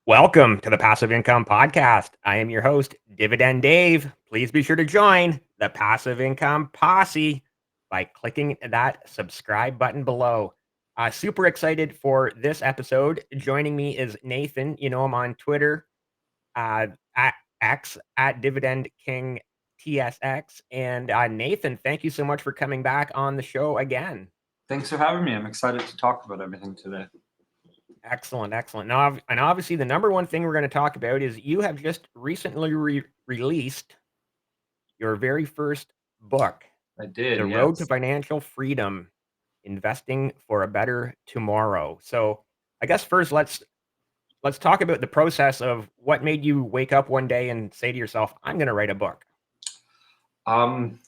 Welcome to the Passive Income Podcast. I am your host, Dividend Dave. Please be sure to join the Passive Income Posse by clicking that subscribe button below. Super excited for this episode. Joining me is Nathan. You know him on Twitter, uh, at X at Dividend King TSX. And Nathan, thank you so much for coming back on the show again. Thanks for having me. I'm excited to talk about everything today. Excellent, excellent. Now, and obviously, the number one thing we're going to talk about is you have just recently released your very first book, I did, The Road to yes. Financial Freedom: Investing for a Better Tomorrow. So, I guess first let's talk about the process of what made you wake up one day and say to yourself, "I'm going to write a book." Um,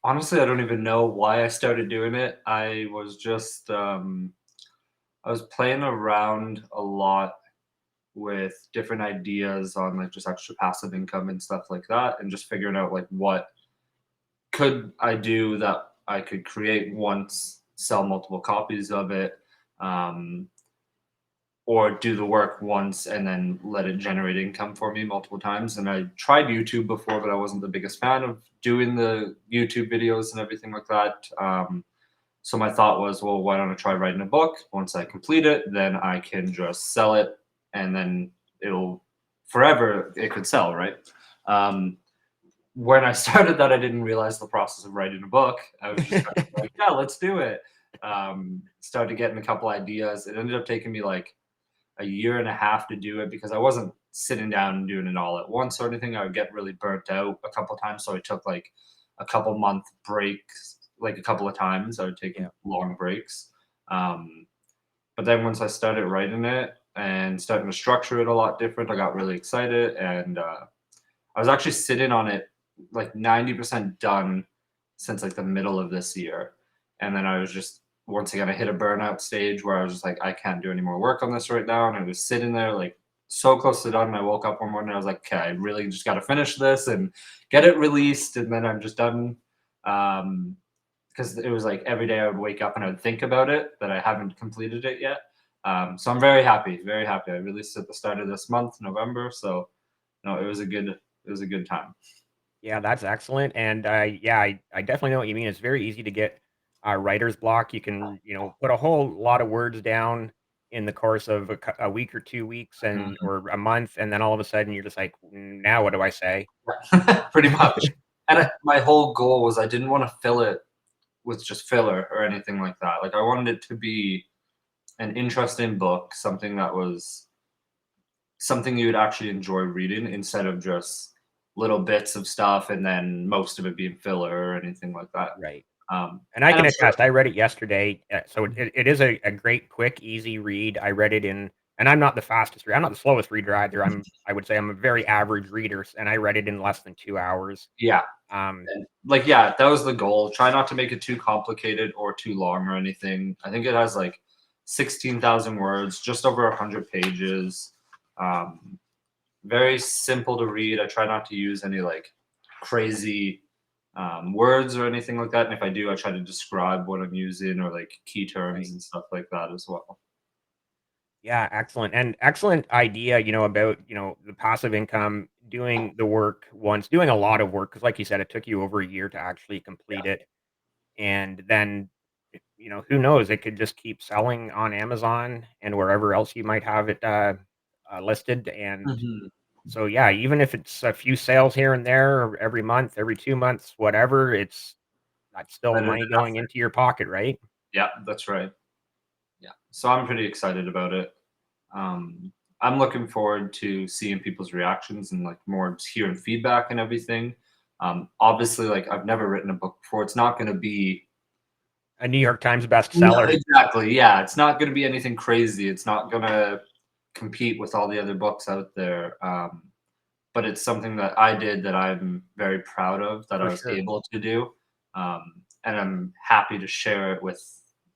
Honestly, I don't even know why I started doing it. I was just I was playing around a lot with different ideas on like just extra passive income and stuff like that, and just figuring out like what could I do that I could create once, sell multiple copies of it. Um, or do the work once and then let it generate income for me multiple times. And I tried YouTube before, but I wasn't the biggest fan of doing the YouTube videos and everything like that. So my thought was, well, why don't I try writing a book? Once I complete it, then I can just sell it, and then it'll forever it could sell, right? Um, when I started that, I didn't realize the process of writing a book. I was just kind of like, yeah, let's do it. Started getting a couple ideas. It ended up taking me like a year and a half to do it because I wasn't sitting down and doing it all at once or anything. I would get really burnt out a couple of times. So I took like a couple month breaks, like a couple of times. I would take Yeah, long breaks. Um, but then once I started writing it and starting to structure it a lot different, I got really excited. And I was actually sitting on it like 90% done since like the middle of this year. And then I was just once again I hit a burnout stage where I was just like, I can't do any more work on this right now. And I was sitting there like so close to done. And I woke up one morning and I was like, okay, I really just got to finish this and get it released. And then I'm just done. Because it was like every day I would wake up and I would think about it that I haven't completed it yet. So I'm very happy, very happy. I released it at the start of this month, November. So no, it was a good time. yeah, that's excellent. And yeah, I definitely know what you mean. It's very easy to get writer's block. You can, put a whole lot of words down in the course of a week or 2 weeks and Mhm. or a month, and then all of a sudden you're just like, now what do I say? Pretty much. And my whole goal was I didn't want to fill it with just filler or anything like that. Like I wanted it to be an interesting book, something that was something you would actually enjoy reading instead of just little bits of stuff and then most of it being filler or anything like that. Right. And I And can I'm sure. attest, I read it yesterday. So it is a great, quick, easy read. I read it in, and I'm not the fastest reader. I'm not the slowest reader either. I would say I'm a very average reader, and I read it in less than 2 hours. Yeah. Um, And like, yeah, that was the goal. Try not to make it too complicated or too long or anything. I think it has like 16,000 words, just over 100 pages. Um, Very simple to read. I try not to use any like crazy words or anything like that. And if I do, I try to describe what I'm using or like key terms right. and stuff like that as well. Yeah, excellent. And excellent idea, about, the passive income, doing the work once, doing a lot of work, because like you said, it took you over a year to actually complete it. And then, who knows? It could just keep selling on Amazon and wherever else you might have it listed. And Mhm. so, yeah, even if it's a few sales here and there, or every month, every 2 months, whatever, that's still Better than money going nothing. into your pocket, right? Yeah, that's right. Yeah. So I'm pretty excited about it. Um, I'm looking forward to seeing people's reactions and like more just hearing feedback and everything. Obviously, like I've never written a book before. It's not going to be. A New York Times No, bestseller. exactly. Yeah, it's not going to be anything crazy. It's not going to compete with all the other books out there. But it's something that I did that I'm very proud of that I For was sure. able to do. And I'm happy to share it with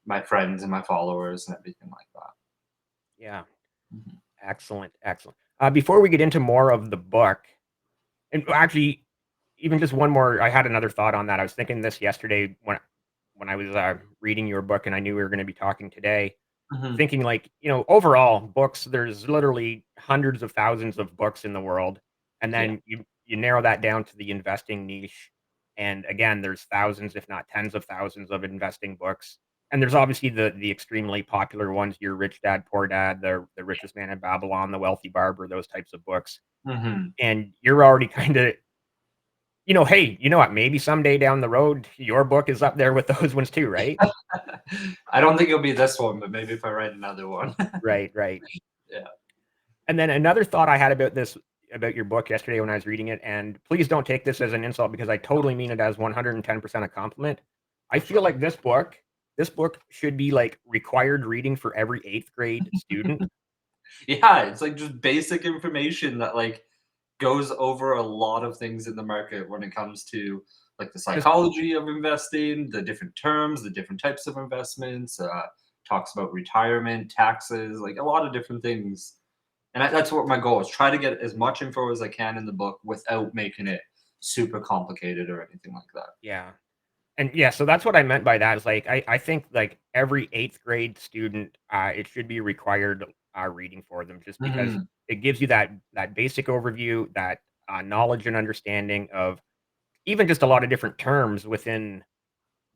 my friends and my followers and everything like that. Yeah. Mhm. Excellent, excellent. Before we get into more of the book, and actually, even just one more, I had another thought on that. I was thinking this yesterday when I was reading your book, and I knew we were going to be talking today. Mhm. thinking like, overall books, there's literally hundreds of thousands of books in the world. And Yeah. then you narrow that down to the investing niche. And again, there's thousands, if not tens of thousands of investing books. And there's obviously the extremely popular ones, your Rich Dad, Poor Dad, the Richest Man in Babylon, the Wealthy Barber, those types of books. Mhm. And you're already kind of, hey, you know what? Maybe someday down the road, your book is up there with those ones too, right? I don't think it'll be this one, but maybe if I write another one. Right, right. Yeah, And then another thought I had about your book yesterday when I was reading it, and please don't take this as an insult because I totally mean it as 110% a compliment. I for feel sure. like this book should be like required reading for every 8th grade student. Yeah, it's like just basic information that like goes over a lot of things in the market when it comes to like the Just psychology of investing, the different terms, the different types of investments, talks about retirement, taxes, like a lot of different things. And that's what my goal is, try to get as much info as I can in the book without making it super complicated or anything like that. yeah. And yeah, so that's what I meant by that is like I think like every 8th grade student it should be required reading for them just because Mhm. it gives you that basic overview, that knowledge and understanding of even just a lot of different terms within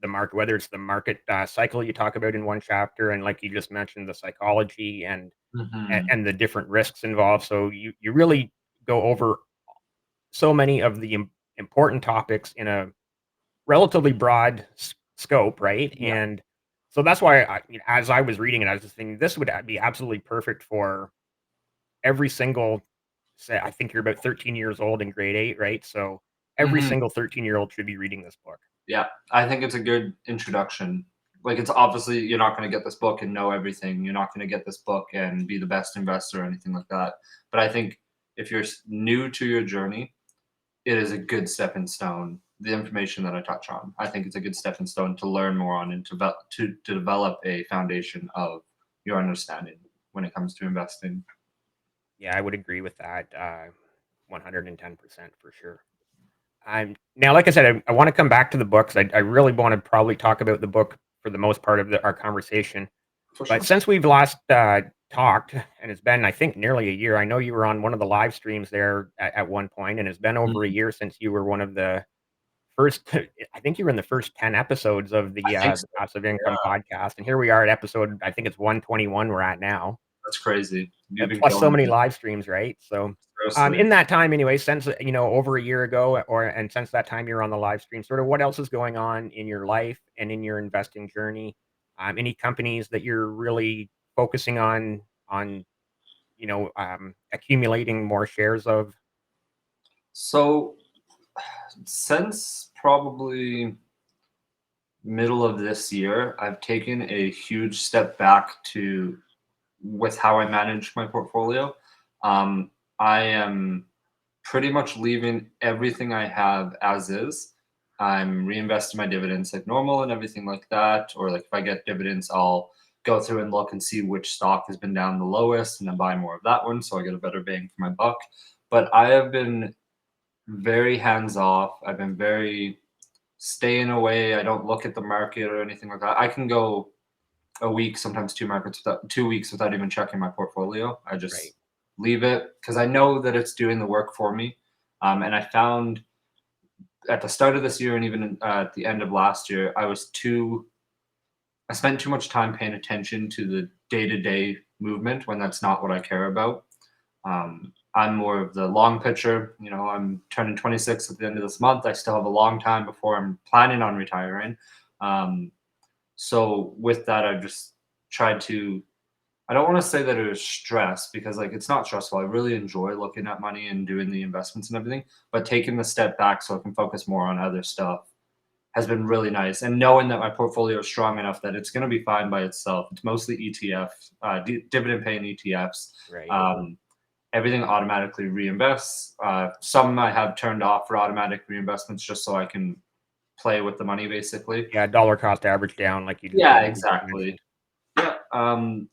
the market, whether it's the market cycle you talk about in one chapter, and like you just mentioned, the psychology Mhm. and the different risks involved. So you really go over so many of the important topics in a relatively broad scope, right? Yeah. And so that's why as I was reading it, I was just thinking this would be absolutely perfect for every single. Say, I think you're about 13 years old in grade 8, right? So every Mhm. single 13-year-old should be reading this book. Yeah, I think it's a good introduction. Like, it's obviously you're not gonna get this book and know everything. You're not gonna get this book and be the best investor or anything like that. But I think if you're new to your journey, it is a good stepping stone. The information that I touch on, I think it's a good stepping stone to learn more on and to develop a foundation of your understanding when it comes to investing. Yeah, I would agree with that 110% for sure. I'm now, like I said, I want to come back to the books. I really want to probably talk about the book for the most part of our conversation. For But sure. since we've last talked, and it's been, I think, nearly a year, I know you were on one of the live streams there at one point, and it's been over a Mhm. year since you were one of the first, I think you were in the first 10 episodes of I think the so. Passive Income Yeah, podcast. And here we are at episode, I think it's 121 we're at now. that's crazy. You've been Plus so killing many it. live streams, right? So, Seriously. in that time anyway, since, over a year ago and since that time you're on the live stream, sort of what else is going on in your life and in your investing journey? Any companies that you're really focusing on, accumulating more shares of? So, since probably middle of this year, I've taken a huge step back to with how I manage my portfolio. Um, I am pretty much leaving everything I have as is. I'm reinvesting my dividends like normal and everything like that. Or like if I get dividends, I'll go through and look and see which stock has been down the lowest and then buy more of that one so I get a better bang for my buck. But I have been very hands off. I've been very staying away. I don't look at the market or anything like that. I can go a week, sometimes 2 weeks without even checking my portfolio. I Right. just leave it because I know that it's doing the work for me. And I found at the start of this year and even at the end of last year, I spent too much time paying attention to the day to day movement when that's not what I care about. I'm more of the long picture. I'm turning 26 at the end of this month. I still have a long time before I'm planning on retiring. Um, so with that, I've just tried to. I don't want to say that it was stress because like it's not stressful. I really enjoy looking at money and doing the investments and everything, but taking the step back so I can focus more on other stuff has been really nice. And knowing that my portfolio is strong enough that it's going to be fine by itself. It's mostly ETF, dividend paying ETFs. Right. Um, Everything automatically reinvests. Some I have turned off for automatic reinvestments just so I can play with the money basically. Yeah, dollar cost average down, Yeah, like you just exactly. mentioned.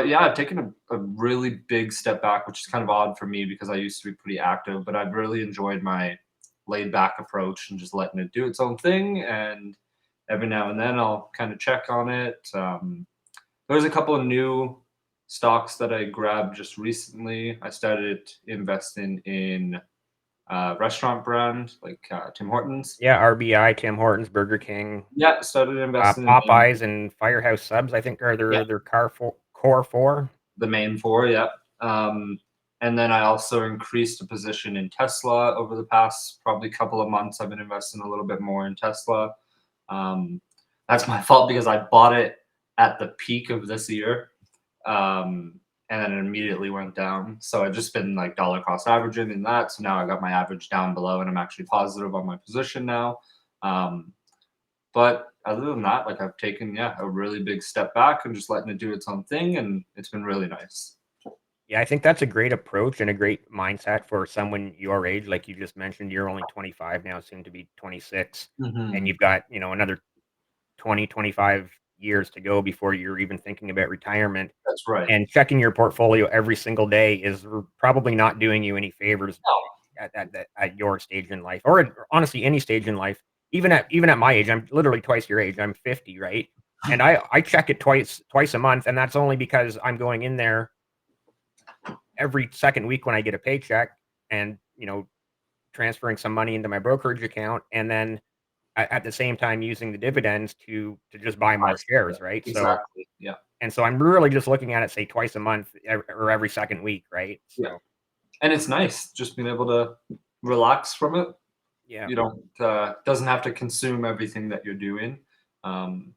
Yeah. I've taken a really big step back, which is kind of odd for me because I used to be pretty active, but I've really enjoyed my laid back approach and just letting it do its own thing. And every now and then I'll kind of check on it. There was a couple of new stocks that I grabbed just recently. I started investing in restaurant brand like Tim Hortons. Yeah, RBI, Tim Hortons, Burger King, Yeah, started investing in them. Popeyes, and Firehouse Subs, I think, are Yeah, their core four. the main four. Yeah. And then I also increased a position in Tesla over the past probably couple of months. I've been investing a little bit more in Tesla. Um, that's my fault because I bought it at the peak of this year, and then it immediately went down. So I've just been like dollar cost averaging in that. So now I got my average down below, and I'm actually positive on my position now. Um, but other than that, like I've taken a really big step back and just letting it do its own thing, and it's been really nice. Yeah, I think that's a great approach and a great mindset for someone your age. Like you just mentioned, you're only 25 now, soon to be 26, and Hmm. you've got, another 20, 25 years to go before you're even thinking about retirement. That's right. And checking your portfolio every single day is probably not doing you any favors No, at your stage in life, or honestly any stage in life. Even at my age, I'm literally twice your age. I'm 50, right? And I check it twice a month, and that's only because I'm going in there every second week when I get a paycheck, and transferring some money into my brokerage account, and then at the same time using the dividends to just buy I more see that. shares, right? So Exactly. Yeah. and so I'm really just looking at it, say, twice a month, or every second week, right? Yeah. So And it's nice just being able to relax from it. yeah, You don't doesn't have to consume everything that you're doing. Um,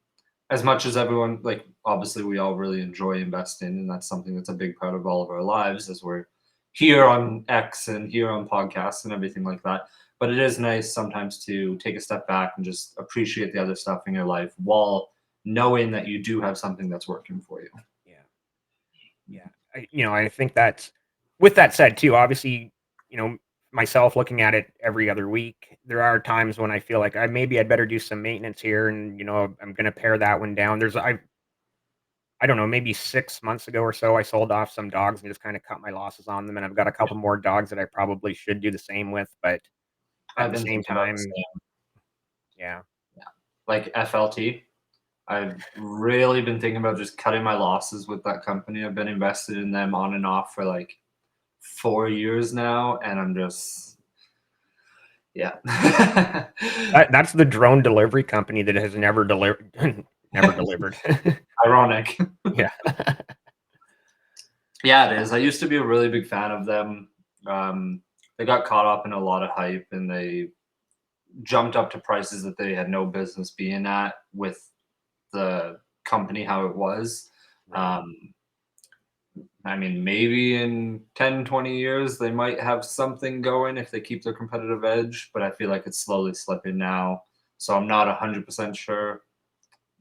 as much as everyone, like, obviously we all really enjoy investing, and that's something that's a big part of all of our lives as we're here on X and here on podcasts and everything like that. But it is nice sometimes to take a step back and just appreciate the other stuff in your life while knowing that you do have something that's working for you. yeah, yeah. I think that's, with that said too, obviously, you know, myself looking at it every other week, there are times when I feel like I'd better do some maintenance here, and I'm going to pare that one down. I don't know, maybe 6 months ago or so, I sold off some dogs and just kind of cut my losses on them, and I've got a couple more dogs that I probably should do the same with, but at I've the been same thinking about the time, same. yeah. Yeah. Like FLT. I've really been thinking about just cutting my losses with that company. I've been invested in them on and off for like 4 years now, and I'm just yeah. That's the drone delivery company that has never delivered never delivered. Ironic. Yeah. Yeah, it is. I used to be a really big fan of them. They got caught up in a lot of hype, and they jumped up to prices that they had no business being at with the company how it was. Right. Um, I mean, maybe in 10, 20 years, they might have something going if they keep their competitive edge, but I feel like it's slowly slipping now. So I'm not 100% sure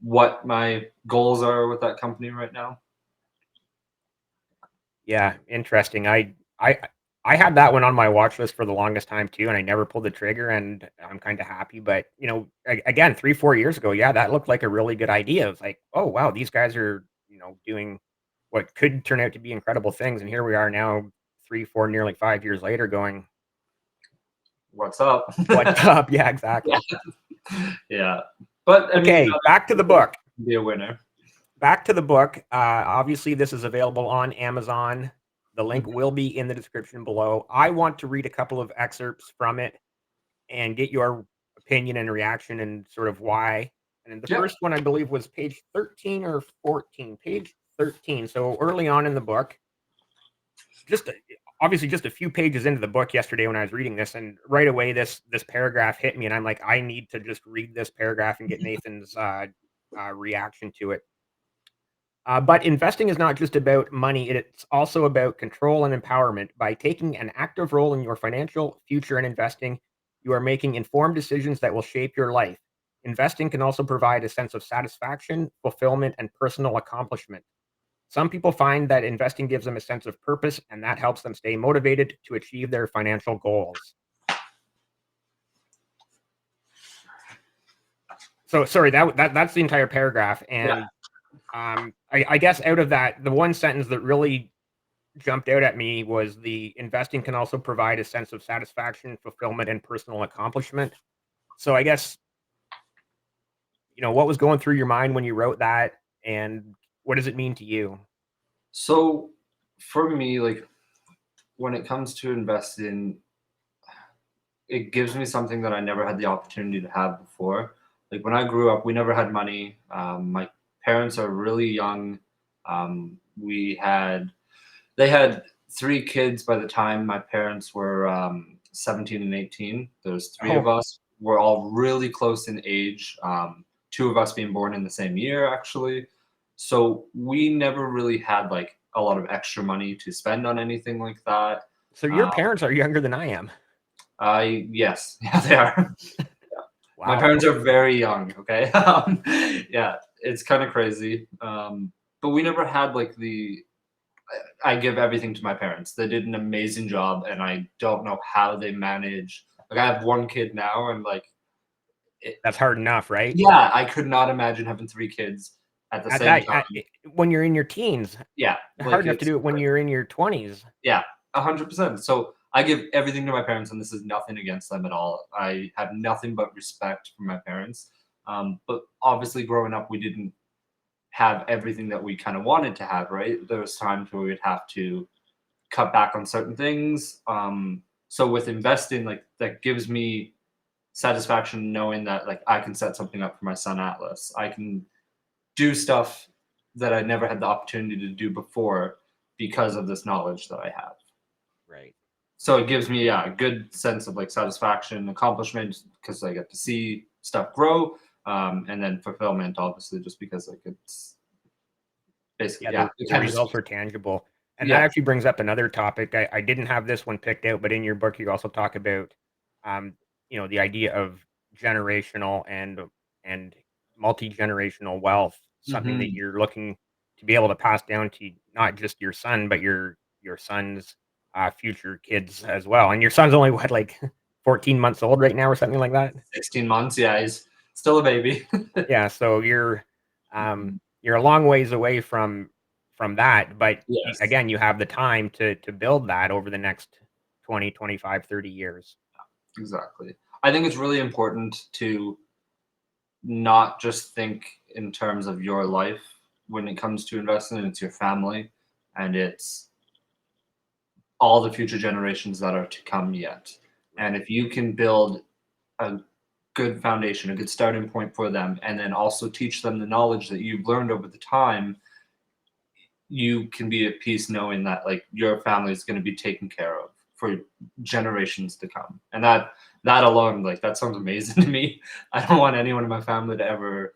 what my goals are with that company right now. Yeah, interesting. I had that one on my watch list for the longest time too, and I never pulled the trigger, and I'm kind of happy. But again, 3, 4 years ago, yeah, that looked like a really good idea. It's like, oh wow, these guys are doing what could turn out to be incredible things, and here we are now, 3, 4, nearly 5 years later, going, What's up? what's up? Yeah, Yeah. exactly. Yeah. But I mean, Okay, back to the people book. can be a winner. Back to the book. Obviously, this is available on Amazon. The link Mhm. will be in the description below. I want to read a couple of excerpts from it and get your opinion and reaction and sort of why. And the Yep. first one, I believe, was page 13 or 14. Page 13. So early on in the book, just obviously just a few pages into the book yesterday when I was reading this, and right away this paragraph hit me, and I'm like, I need to just read this paragraph and get Nathan's reaction to it. But investing is not just about money, it's also about control and empowerment. By taking an active role in your financial future and investing, you are making informed decisions that will shape your life. Investing can also provide a sense of satisfaction, fulfillment, and personal accomplishment. Some people find that investing gives them a sense of purpose, and that helps them stay motivated to achieve their financial goals. So, sorry, that's the entire paragraph. Yeah. And I guess out of that, the one sentence that really jumped out at me was the investing can also provide a sense of satisfaction, fulfillment, and personal accomplishment. So I guess, what was going through your mind when you wrote that? And What does it mean to you? So for me, like when it comes to investing, it gives me something that I never had the opportunity to have before. Like when I grew up, we never had money. My parents are really young. We had They had 3 kids by the time my parents were, 17 and 18. There's 3 of Oh, us. We're all really close in age, 2 of us being born in the same year, actually. So, we never really had, like, a lot of extra money to spend on anything like that. so your Uh, parents are younger than I am. I Yes. Yeah, they are. My Wow. parents are very young, okay? Yeah, it's kinda crazy, but we never had, like, I give everything to my parents. They did an amazing job, and I don't know how they manage. Like, I have 1 kid now, and, like, it That's hard enough, right? yeah, I could not imagine having 3 kids at the At same that, time. when you're in your teens, Yeah, hard like, enough to it's do it when you're in your 20s. yeah, 100%. So, I give everything to my parents, and this is nothing against them at all. I have nothing but respect for my parents, but obviously growing up, we didn't have everything that we kinda wanted to have, right? There was times where we'd have to cut back on certain things. So with investing, like that gives me satisfaction knowing that like I can set something up for my son Atlas. I can do stuff that I never had the opportunity to do before because of this knowledge that I have. Right. So it gives me a good sense of like satisfaction, accomplishment because I get to see stuff grow, and then fulfillment, obviously, just because like it's basically Yeah, it the kind of just results are tangible. And that yeah. actually brings up another topic. I didn't have this one picked out, but in your book, you also talk about, um, the idea of generational and multi-generational wealth, something that Hmm. you're looking to be able to pass down to not just your son, but your son's future kids as well. And your son's only what, like 14 months old right now, or something like that. 16 months, yeah, he's still a baby. Yeah, so you're a long ways away from that, but Yes, again, you have the time to build that over the next 20, 25, 30 years. exactly. I think it's really important to not just think in terms of your life when it comes to investing. It's your family and it's all the future generations that are to come yet. And Right. if you can build a good foundation, a good starting point for them, and then also teach them the knowledge that you've learned over the time, you can be at peace knowing that like your family is going to be taken care of for generations to come. And that alone, like that sounds amazing to me. I don't want anyone in my family to ever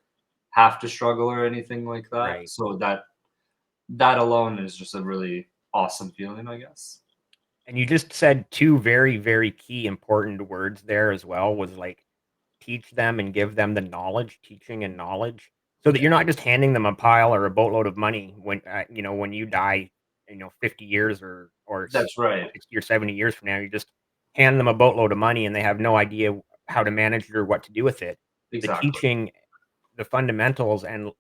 have to struggle or anything like that. Right. So that alone is just a really awesome feeling, I guess. And you just said 2 very, very key important words there as well, was like teach them and give them the knowledge, teaching and knowledge, so that Yeah, you're not just handing them a pile or a boatload of money when, when you die, 50 years or that's right. 60 or 70 years from now, you just hand them a boatload of money and they have no idea how to manage it or what to do with it. The Exactly. teaching, the fundamentals, and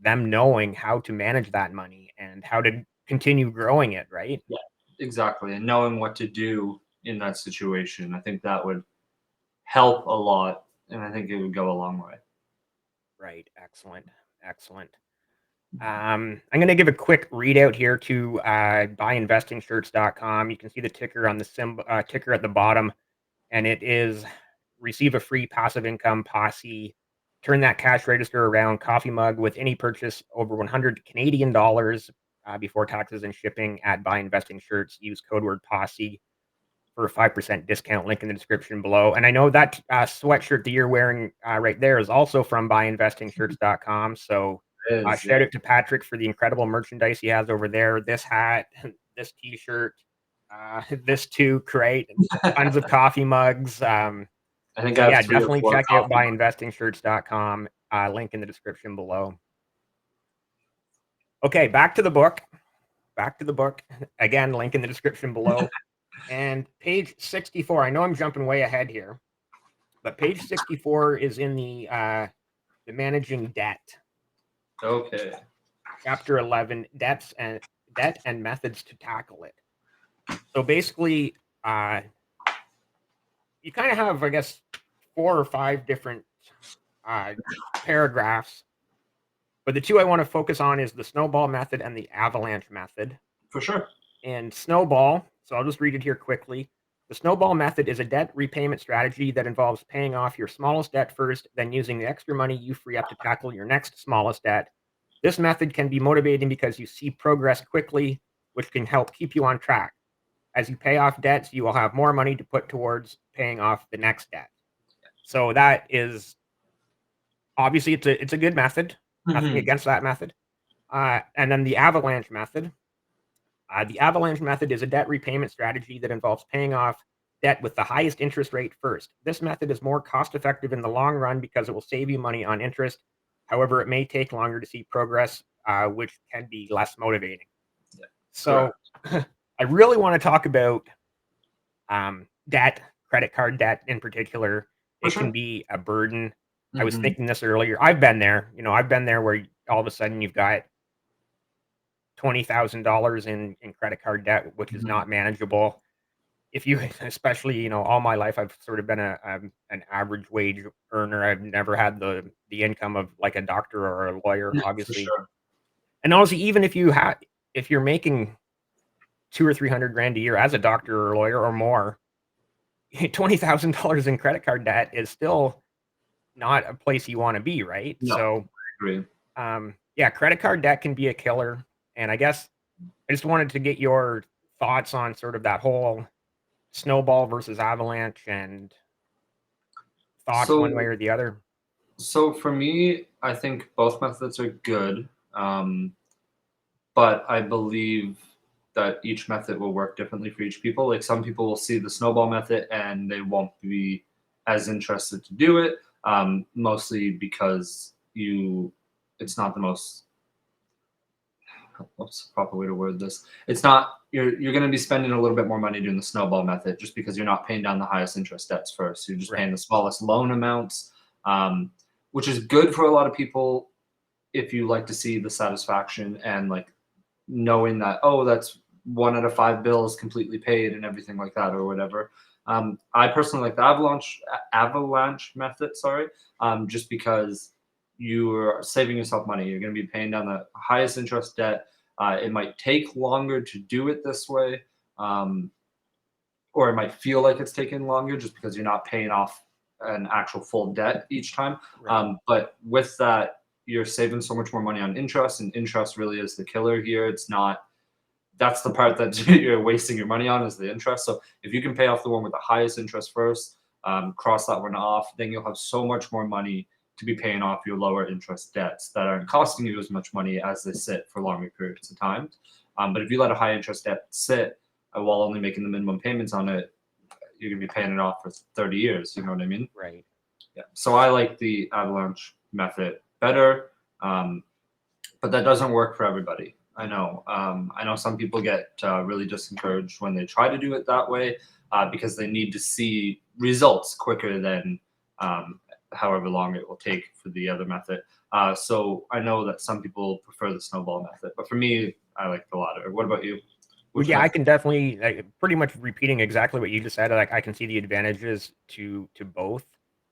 them knowing how to manage that money and how to continue growing it, right? Yeah, exactly. And knowing what to do in that situation, I think that would help a lot. And I think it would go a long way. Right. Excellent. Excellent. I'm going to give a quick readout here to buyinvestingshirts.com. You can see the ticker on the ticker at the bottom, and it is receive a free passive income posse. Turn that cash register around coffee mug with any purchase over 100 Canadian dollars before taxes and shipping at Buy Investing Shirts. Use code word posse for a 5% discount. Link in the description below. And I know that sweatshirt that you're wearing right there is also from buyinvestingshirts.com. So It is, shout yeah. out to Patrick for the incredible merchandise he has over there. This hat, this t-shirt, this too, great. Tons of coffee mugs. I think So I have yeah, 3 or definitely 4 check out coffee mugs. buyinvestingshirts.com. Link in the description below. Okay, back to the book. Back to the book. Again, link in the description below. And page 64. I know I'm jumping way ahead here, but page 64 is in the managing debt, Okay. chapter 11, debt and methods to tackle it. So basically, uh, you kind of have, I guess, 4 or 5 different uh, paragraphs But the two I want to focus on is the snowball method and the avalanche method. For sure. And snowball, so I'll just read it here quickly. The snowball method is a debt repayment strategy that involves paying off your smallest debt first, then using the extra money you free up to tackle your next smallest debt. This method can be motivating because you see progress quickly, which can help keep you on track. As you pay off debts, you will have more money to put towards paying off the next debt. So that is obviously it's a good method. Nothing Hmm. against that method. And then the avalanche method. The avalanche method is a debt repayment strategy that involves paying off debt with the highest interest rate first. This method is more cost effective in the long run because it will save you money on interest. However, it may take longer to see progress, which can be less motivating. Yeah. So, Correct. I really want to talk about debt, credit card debt in particular. For It can sure. be a burden. I was Hmm. thinking this earlier. I've been there. I've been there where all of a sudden you've got $20,000 in credit card debt, which is Hmm. not manageable. If you, especially, all my life, I've sort of been an average wage earner. I've never had the income of like a doctor or a lawyer, Yeah, for obviously. sure. And honestly, even if you're making two or 300 grand a year as a doctor or a lawyer or more, $20,000 in credit card debt is still not a place you want to be, right? No, I So, agree. yeah, credit card debt can be a killer. And I guess I just wanted to get your thoughts on sort of that whole snowball versus avalanche and thoughts one way So, or the other. so for me, I think both methods are good, um, but I believe that each method will work differently for each people. Like some people will see the snowball method and they won't be as interested to do it, mostly because it's not the most what's the proper way to word this? It's not you're going to be spending a little bit more money doing the snowball method just because you're not paying down the highest interest debts first. You're just paying Right. the smallest loan amounts, um, which is good for a lot of people if you like to see the satisfaction and like knowing that that's 1 out of 5 bills completely paid and everything like that or whatever. I personally like the avalanche method. Sorry, just because you're saving yourself money. You're going to be paying down the highest interest debt. It might take longer to do it this way, um, or it might feel like it's taking longer just because you're not paying off an actual full debt each time. Right. But with that, you're saving so much more money on interest, and interest really is the killer here. It's not that's the part that you're wasting your money on is the interest. So if you can pay off the one with the highest interest first, cross that one off, then you'll have so much more money to be paying off your lower interest debts that aren't costing you as much money as they sit for longer periods of time. But if you let a high interest debt sit while only making the minimum payments on it, you're gonna be paying it off for 30 years. You know what I mean? Right. Yeah. So I like the avalanche method better. Um, but that doesn't work for everybody. I know. I know some people get really discouraged when they try to do it that way because they need to see results quicker than um, however long it will take for the other method. So I know that some people prefer the snowball method, but for me, I like the latter. What about you? Well, Which yeah, I method? can definitely pretty much repeating exactly what you just said. Like I can see the advantages to both,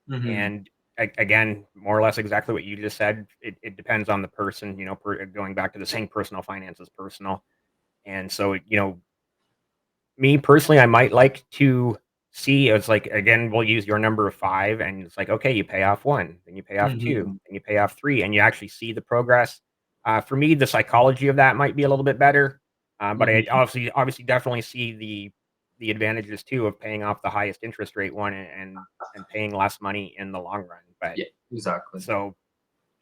Hmm. and again, more or less exactly what you just said. It depends on the person. Going back to the saying, personal finance is personal, and so me personally, I might like to see it's like again, we'll use your number of 5 and it's like, okay, you pay off 1, then you pay off 2, Hmm. and you pay off 3, and you actually see the progress. For me, the psychology of that might be a little bit better, but I Hmm. obviously definitely see the advantages too of paying off the highest interest rate one and paying less money in the long run. But Yeah, exactly. so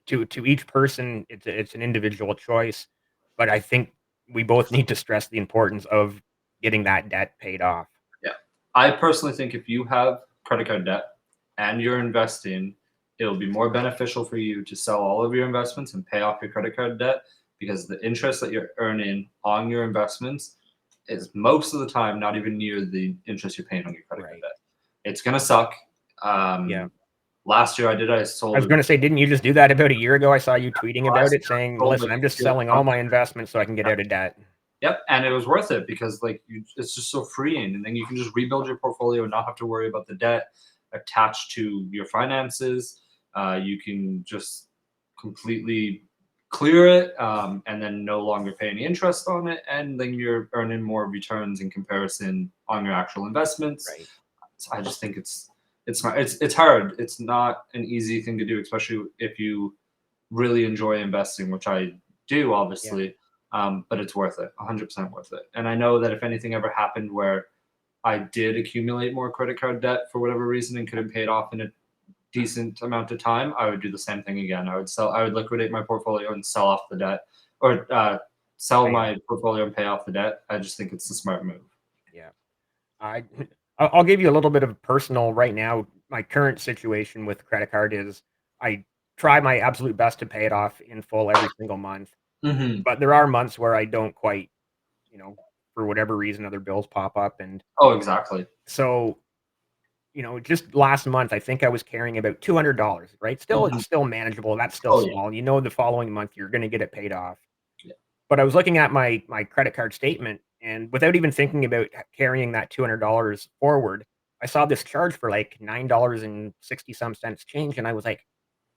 to each person, it's an individual choice, but I think we both need to stress the importance of getting that debt paid off. Yeah. I personally think if you have credit card debt and you're investing, it'll be more beneficial for you to sell all of your investments and pay off your credit card debt because the interest that you're earning on your investments is most of the time not even near the interest you're paying on your credit card Right. debt. It's gonna suck. Yeah. Last year I I was sold gonna say, didn't you just do that about a year ago? I saw you tweeting about last it year I saying, sold "Listen, like I'm just a selling all my investments so I can get out of debt." Yep, and it was worth it because it's just so freeing, and then you can just rebuild your portfolio and not have to worry about the debt attached to your finances. You can just completely clear it, and then no longer pay any interest on it, and then you're earning more returns in comparison on your actual investments. Right. So I just think it's smart. It's hard. It's not an easy thing to do, especially if you really enjoy investing, which I do, Yeah. obviously. But it's worth it, 100% worth it. And I know that if anything ever happened where I did accumulate more credit card debt for whatever reason and couldn't pay it off in a decent amount of time, I would do the same thing again. I would liquidate my portfolio and sell off the debt, or sell I my portfolio and pay off the debt. I just think it's the smart move. Yeah. I I'll give you a little bit of personal right now. My current situation with credit card is I try my absolute best to pay it off in full every single month, Hmm. but there are months where I don't quite, you know, for whatever reason, other bills pop up, and Oh, exactly. so just last month, I think I was carrying about $200, right? Still, Hmm. it's still manageable. That's still Oh yeah. small. The following month you're going to get it paid off. Yeah. But I was looking at my credit card statement, and without even thinking about carrying that $200 forward, I saw this charge for like $9 and 60 some cents change, and I was like,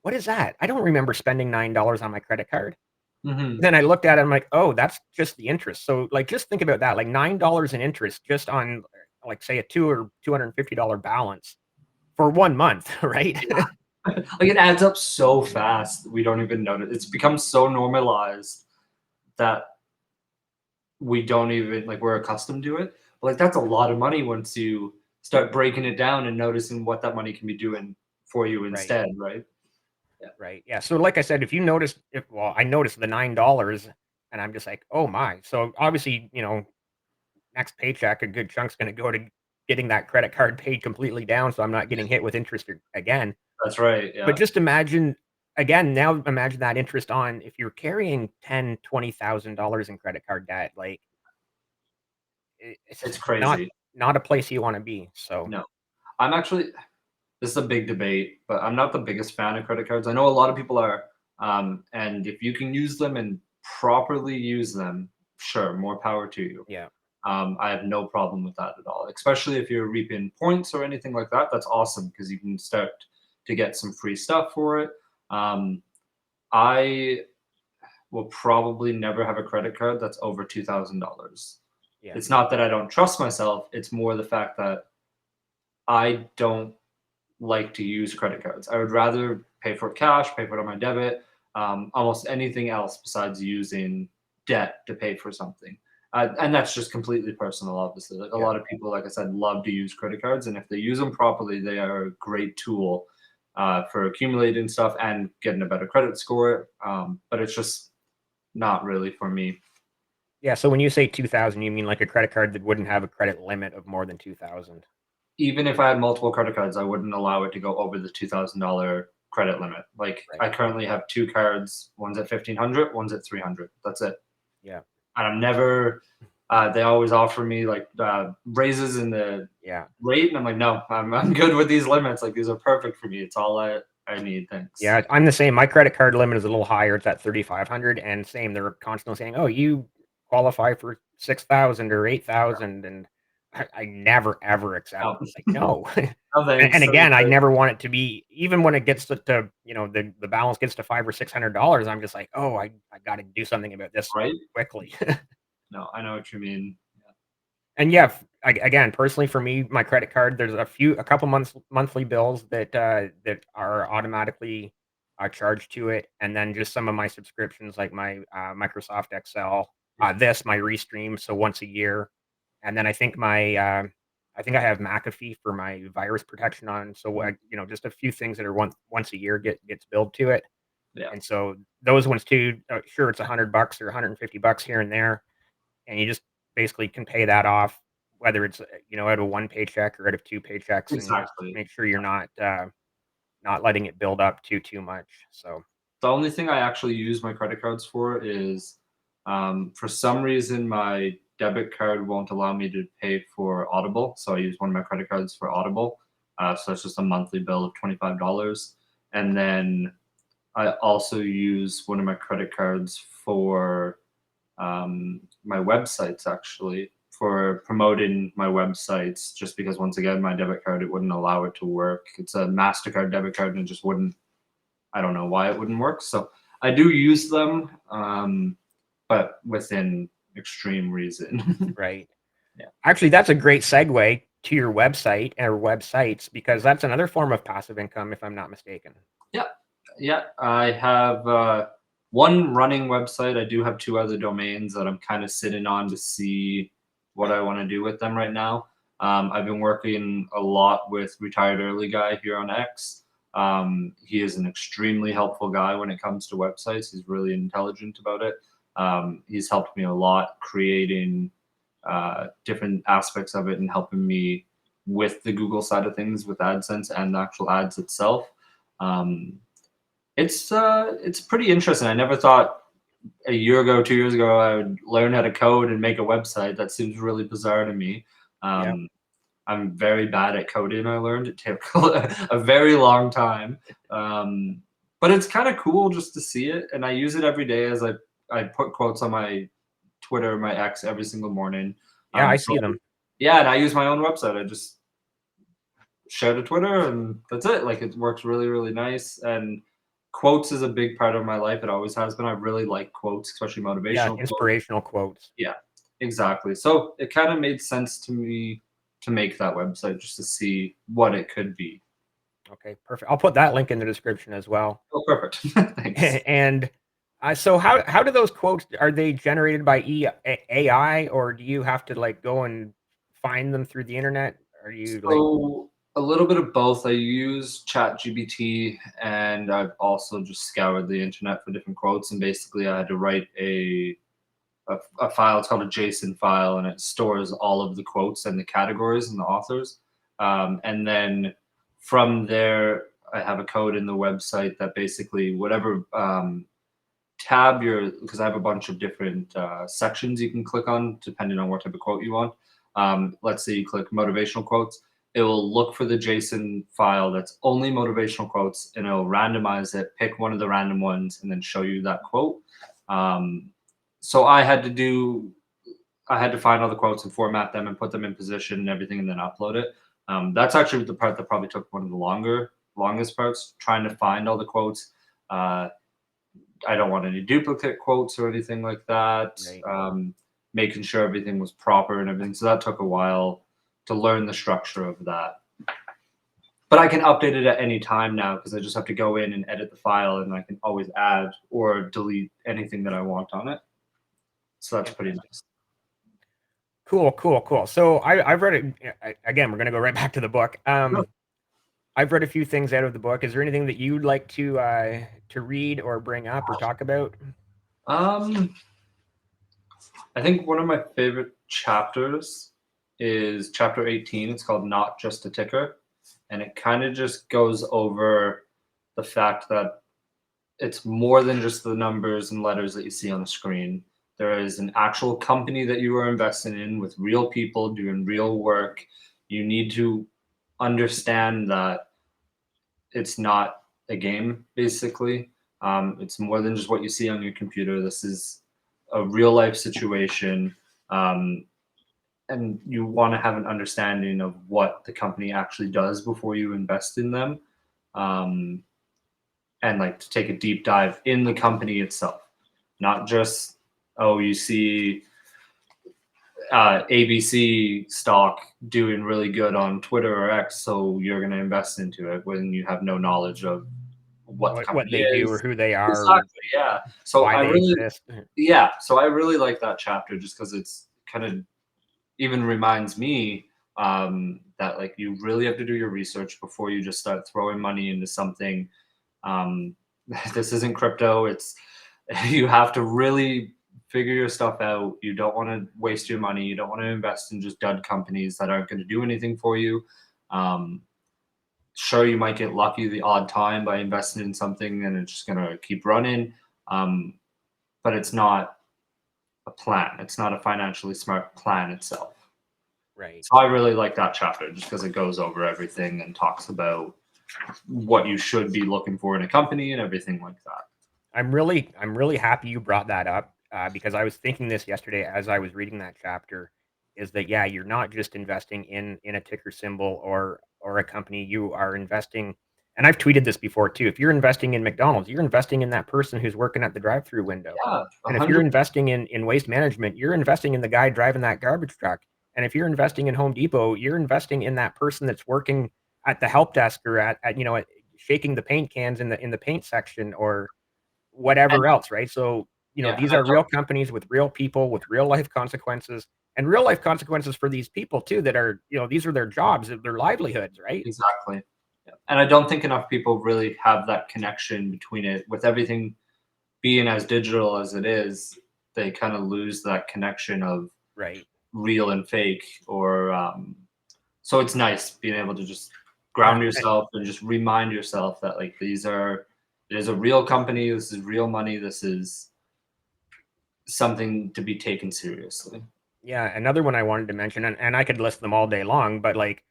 "What is that? I don't remember spending $9 on my credit card." Hmm. Then I looked at it, I'm like, "Oh, that's just the interest." So, like, just think about that, like $9 in interest just on, like, say, a $250 balance for 1 month, right? Like it adds up so fast, we don't even notice. It's become so normalized that we don't even like we're accustomed to it. But like that's a lot of money once you start breaking it down and noticing what that money can be doing for you Right, instead, right? Yeah. right, yeah, so like I said, if you notice if well, I noticed the $9 and I'm just like, "Oh my." So, obviously, next paycheck, a good chunk's gonna go to getting that credit card paid completely down so I'm not getting hit with interest again. That's right. But Yeah. just imagine again, now imagine that interest on if you're carrying 10, $20,000 in credit card debt, like, it's It's not crazy. not a place you wanna be, so No. I'm actually this is a big debate, but I'm not the biggest fan of credit cards. I know a lot of people are. And if you can use them and properly use them, sure, more power to you. yeah, I have no problem with that at all, especially if you're reaping points or anything like that. That's awesome because you can start to get some free stuff for it. Um, I will probably never have a credit card that's over $2,000. yeah, It's not that I don't trust myself, it's more the fact that I don't like to use credit cards. I would rather pay for it cash, pay for it on my debit, almost anything else besides using debt to pay for something. And that's just completely personal, obviously. Like a yeah. lot of people, like I said, love to use credit cards, and if they use them properly, they are a great tool for accumulating stuff and getting a better credit score. But it's just not really for me. Yeah, so when you say 2,000, you mean like a credit card that wouldn't have a credit limit of more than 2,000? Even if I had multiple credit cards, I wouldn't allow it to go over the $2,000 credit limit. Like Right, I currently have two cards. One's at 1,500. One's at 300. That's it. yeah, And I'm never. They always offer me like raises in the yeah. rate, and I'm like, no, I'm good with these limits. Like these are perfect for me. It's all I need. Thanks. Yeah, I'm the same. My credit card limit is a little higher. It's at 3,500, and same, they're constantly saying, "Oh, you qualify for 6,000 or 8,000," and I never ever accept No, it. Like, no. no And thanks. again, I never want it to be even when it gets the balance gets to 5 or $600, I'm just like, "Oh, I gotta do something about this Right? quickly." No, I know what you mean. And yeah, again, personally for me, my credit card, there's a couple monthly bills that are automatically charged to it, and then just some of my subscriptions, like my Microsoft Excel, my Restream, so once a year, and then I think I have McAfee for my virus protection on, so Yeah. just a few things that are once a year gets billed to it, Yeah. and so those ones too. Sure, it's $100 or $150 here and there, and you just basically can pay that off, whether it's, out of 1 paycheck or out of 2 paychecks, and just Exactly. make sure you're not letting it build up too much, so The only thing I actually use my credit cards for is, for some reason, my debit card won't allow me to pay for Audible, so I use one of my credit cards for Audible. So it's just a monthly bill of $25, and then I also use one of my credit cards for my websites, actually, for promoting my websites. Just because once again, my debit card it wouldn't allow it to work. It's a Mastercard debit card, and it just wouldn't. I don't know why it wouldn't work. So I do use them, but within extreme reason. Right. Yeah. Actually, that's a great segue to your website or websites because that's another form of passive income, if I'm not mistaken. Yeah. Yeah. I have one running website. I do have two other domains that I'm kind of sitting on to see what I want to do with them right now. I've been working a lot with Retired Early Guy here on X. He is an extremely helpful guy when it comes to websites. He's really intelligent about it. He's helped me a lot creating different aspects of it and helping me with the Google side of things with AdSense and the actual ads itself. Um, it's pretty interesting. I never thought a year ago, 2 years ago, I would learn how to code and make a website. That seems really bizarre to me. Yeah. Um, I'm very bad at coding. I learned it took a very long time, but it's kind of cool just to see it, and I use it every day as I put quotes on my Twitter, my X every single morning. Yeah, I So see them. yeah, and I use my own website. I just share to Twitter, and that's it. Like it works really, really nice. And quotes is a big part of my life. It always has been. I really like quotes, especially Yeah, motivational quotes. inspirational quotes. Yeah, exactly. So it kind of made sense to me to make that website just to see what it could be. Okay, perfect. I'll put that link in the description as well. Oh, perfect. Thanks. And so how do those quotes are they generated by AI or do you have to like go and find them through the internet? Are you like So a little bit of both. I use ChatGPT and I've also just scoured the internet for different quotes. And basically, I had to write a file. It's called a JSON file, and it stores all of the quotes and the categories and the authors. And then from there, I have a code in the website that basically whatever tab you're, because I have a bunch of different sections you can click on depending on what type of quote you want. Let's say you click motivational quotes. It will look for the JSON file that's only motivational quotes, and it'll randomize it, pick one of the random ones, and then show you that quote. Um, so I had to find all the quotes and format them and put them in position and everything, and then upload it. That's actually the part that probably took one of the longest parts, trying to find all the quotes. Uh, I don't want any duplicate quotes or anything like that. right? Making sure everything was proper and everything. So that took a while to learn the structure of that. But I can update it at any time now because I just have to go in and edit the file, and I can always add or delete anything that I want on it. So that's pretty Interesting. nice. Cool, cool, cool. So I've read it again, we're gonna go right back to the book. I've read a few things out of the book. Is there anything that you'd like to read or bring up or talk about? Um, I think one of my favorite chapters is chapter 18. It's called Not Just a Ticker. And it kind of just goes over the fact that it's more than just the numbers and letters that you see on the screen. There is an actual company that you are investing in with real people doing real work. You need to understand that it's not a game, basically. It's more than just what you see on your computer. This is a real life situation. Um, and you want to have an understanding of what the company actually does before you invest in them. Um, and like to take a deep dive in the company itself, not just, oh, you see ABC stock doing really good on Twitter or X, so you're going to invest into it when you have no knowledge of what the What company they do or is. who they are or Exactly. Yeah. So why I they really, exist? yeah. So I really like that chapter just because it's kind of even reminds me that like you really have to do your research before you just start throwing money into something. Um, this isn't crypto. It's you have to really figure your stuff out. You don't want to waste your money. You don't want to invest in just dud companies that aren't going to do anything for you. Um, sure, you might get lucky the odd time by investing in something and it's just going to keep running. Um, but it's not a plan. It's not a financially smart plan itself. Right. So I really like that chapter just because it goes over everything and talks about what you should be looking for in a company and everything like that. I'm really happy you brought that up because I was thinking this yesterday as I was reading that chapter. Is that yeah? You're not just investing in a ticker symbol or a company. You are investing. And I've tweeted this before too. If you're investing in McDonald's, you're investing in that person who's working at the drive-through window. Yeah, And if you're 100. investing in waste management, you're investing in the guy driving that garbage truck. And if you're investing in Home Depot, you're investing in that person that's working at the help desk or shaking the paint cans in the paint section or And whatever else, right? So, yeah, these and I are real companies with real people with real life consequences and real life consequences for these people too that are, these are their jobs, their livelihoods, right? exactly. Yeah. And I don't think enough people really have that connection between it. With everything being as digital as it is, they kind of lose that connection of Right. real and fake. Or so it's nice being able to just Yeah. ground yourself and just remind yourself that like it is a real company. This is real money. This is something to be taken seriously. Yeah, another one I wanted to mention, and I could list them all day long, but like,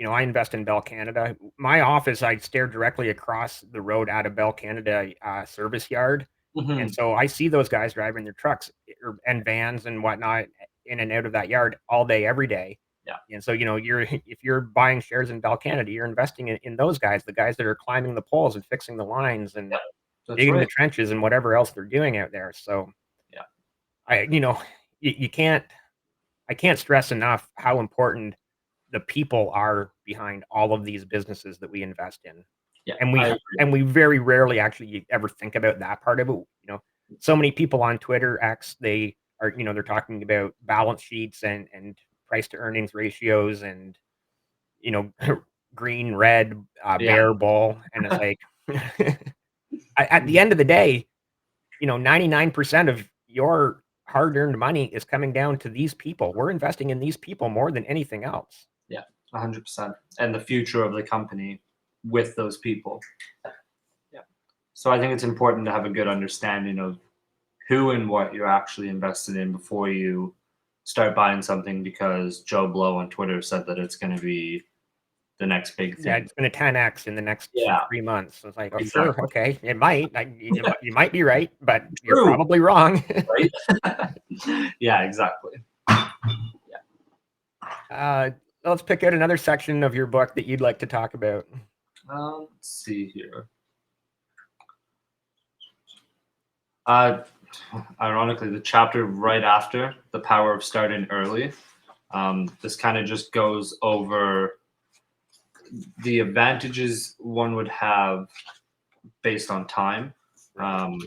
I invest in Bell Canada. My office, I stare directly across the road at a Bell Canada service yard. And Hmm. so I see those guys driving their trucks and vans and whatnot in and out of that yard all day, every day. Yeah, And so, if you're buying shares in Bell Canada, you're investing in those guys, the guys that are climbing the poles and fixing the lines and yeah, that's digging the right. trenches and whatever else they're doing out there. So Yeah, I, you can't I can't stress enough how important the people are behind all of these businesses that we invest in. yeah, And I we agree. and we very rarely actually ever think about that part of it. So many people on Twitter, X, they are, they're talking about balance sheets and price to earnings ratios and, you know, green, red, Yeah, bear, bull. And it's like, at the end of the day, 99% of your hard-earned money is coming down to these people. We're investing in these people more than anything else. yeah, 100%. And the future of the company with those people. Yeah. So I think it's important to have a good understanding of who and what you're actually invested in before you start buying something because Joe Blow on Twitter said that it's going to be the next big Yeah, thing. it's gonna 10x in the next Yeah, 3 months. So it's like, "Oh, sure, exactly. okay, it might. You might be right, but you're True, probably wrong." right? Yeah, exactly. Yeah. Uh, let's pick out another section of your book that you'd like to talk about. Let's see here. Uh, Ironically, the chapter right after the power of starting early. This kind of just goes over the advantages one would have based on time. Right. Um,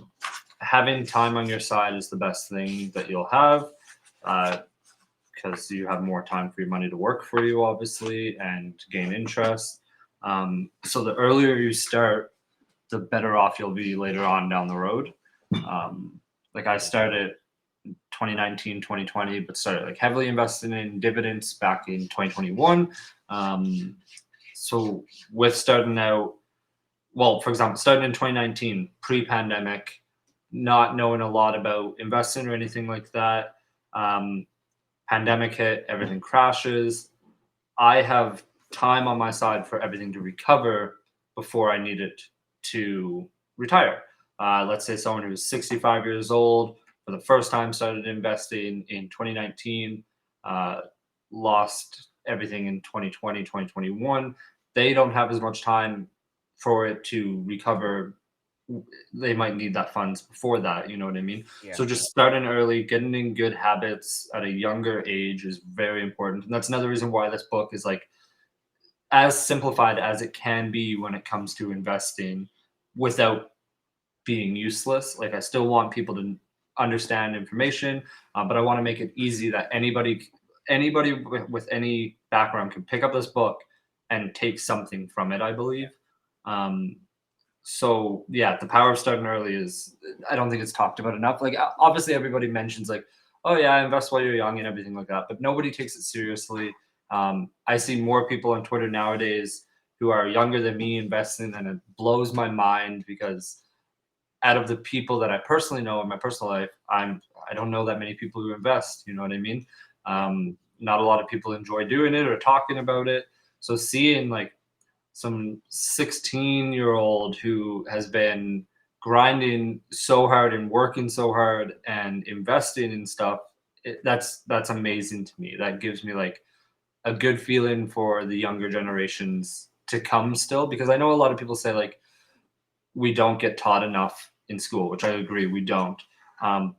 Having time on your side is the best thing that you'll have because you have more time for your money to work for you, obviously, and to gain interest. So the earlier you start, the better off you'll be later on down the road. Like I started 2019, 2020, but started like heavily investing in dividends back in 2021. So with starting out, well, for example, starting in 2019, pre-pandemic, not knowing a lot about investing or anything like that. Um, Pandemic hit, everything crashes. I have time on my side for everything to recover before I need it to retire. Let's say someone who's 65 years old for the first time started investing in 2019, uh, lost everything in 2020, 2021. They don't have as much time for it to recover. They might need that funds before that, you know what I mean? Yeah. So just starting early, getting in good habits at a younger age is very important. And that's another reason why this book is like as simplified as it can be when it comes to investing without being useless. Like I still want people to understand information, but I want to make it easy that anybody with any background can pick up this book and take something from it. I believe. Um, so yeah, the power of starting early is I don't think it's talked about enough. Like obviously everybody mentions like, oh yeah, invest while you're young and everything like that, but nobody takes it seriously. I see more people on Twitter nowadays who are younger than me investing, and it blows my mind because out of the people that I personally know in my personal life, I don't know that many people who invest. You know what I mean? Yeah. Not a lot of people enjoy doing it or talking about it. So seeing like some 16-year-old who has been grinding so hard and working so hard and investing in stuff, that's amazing to me. That gives me like a good feeling for the younger generations to come still, because I know a lot of people say like we don't get taught enough in school, which I agree we don't.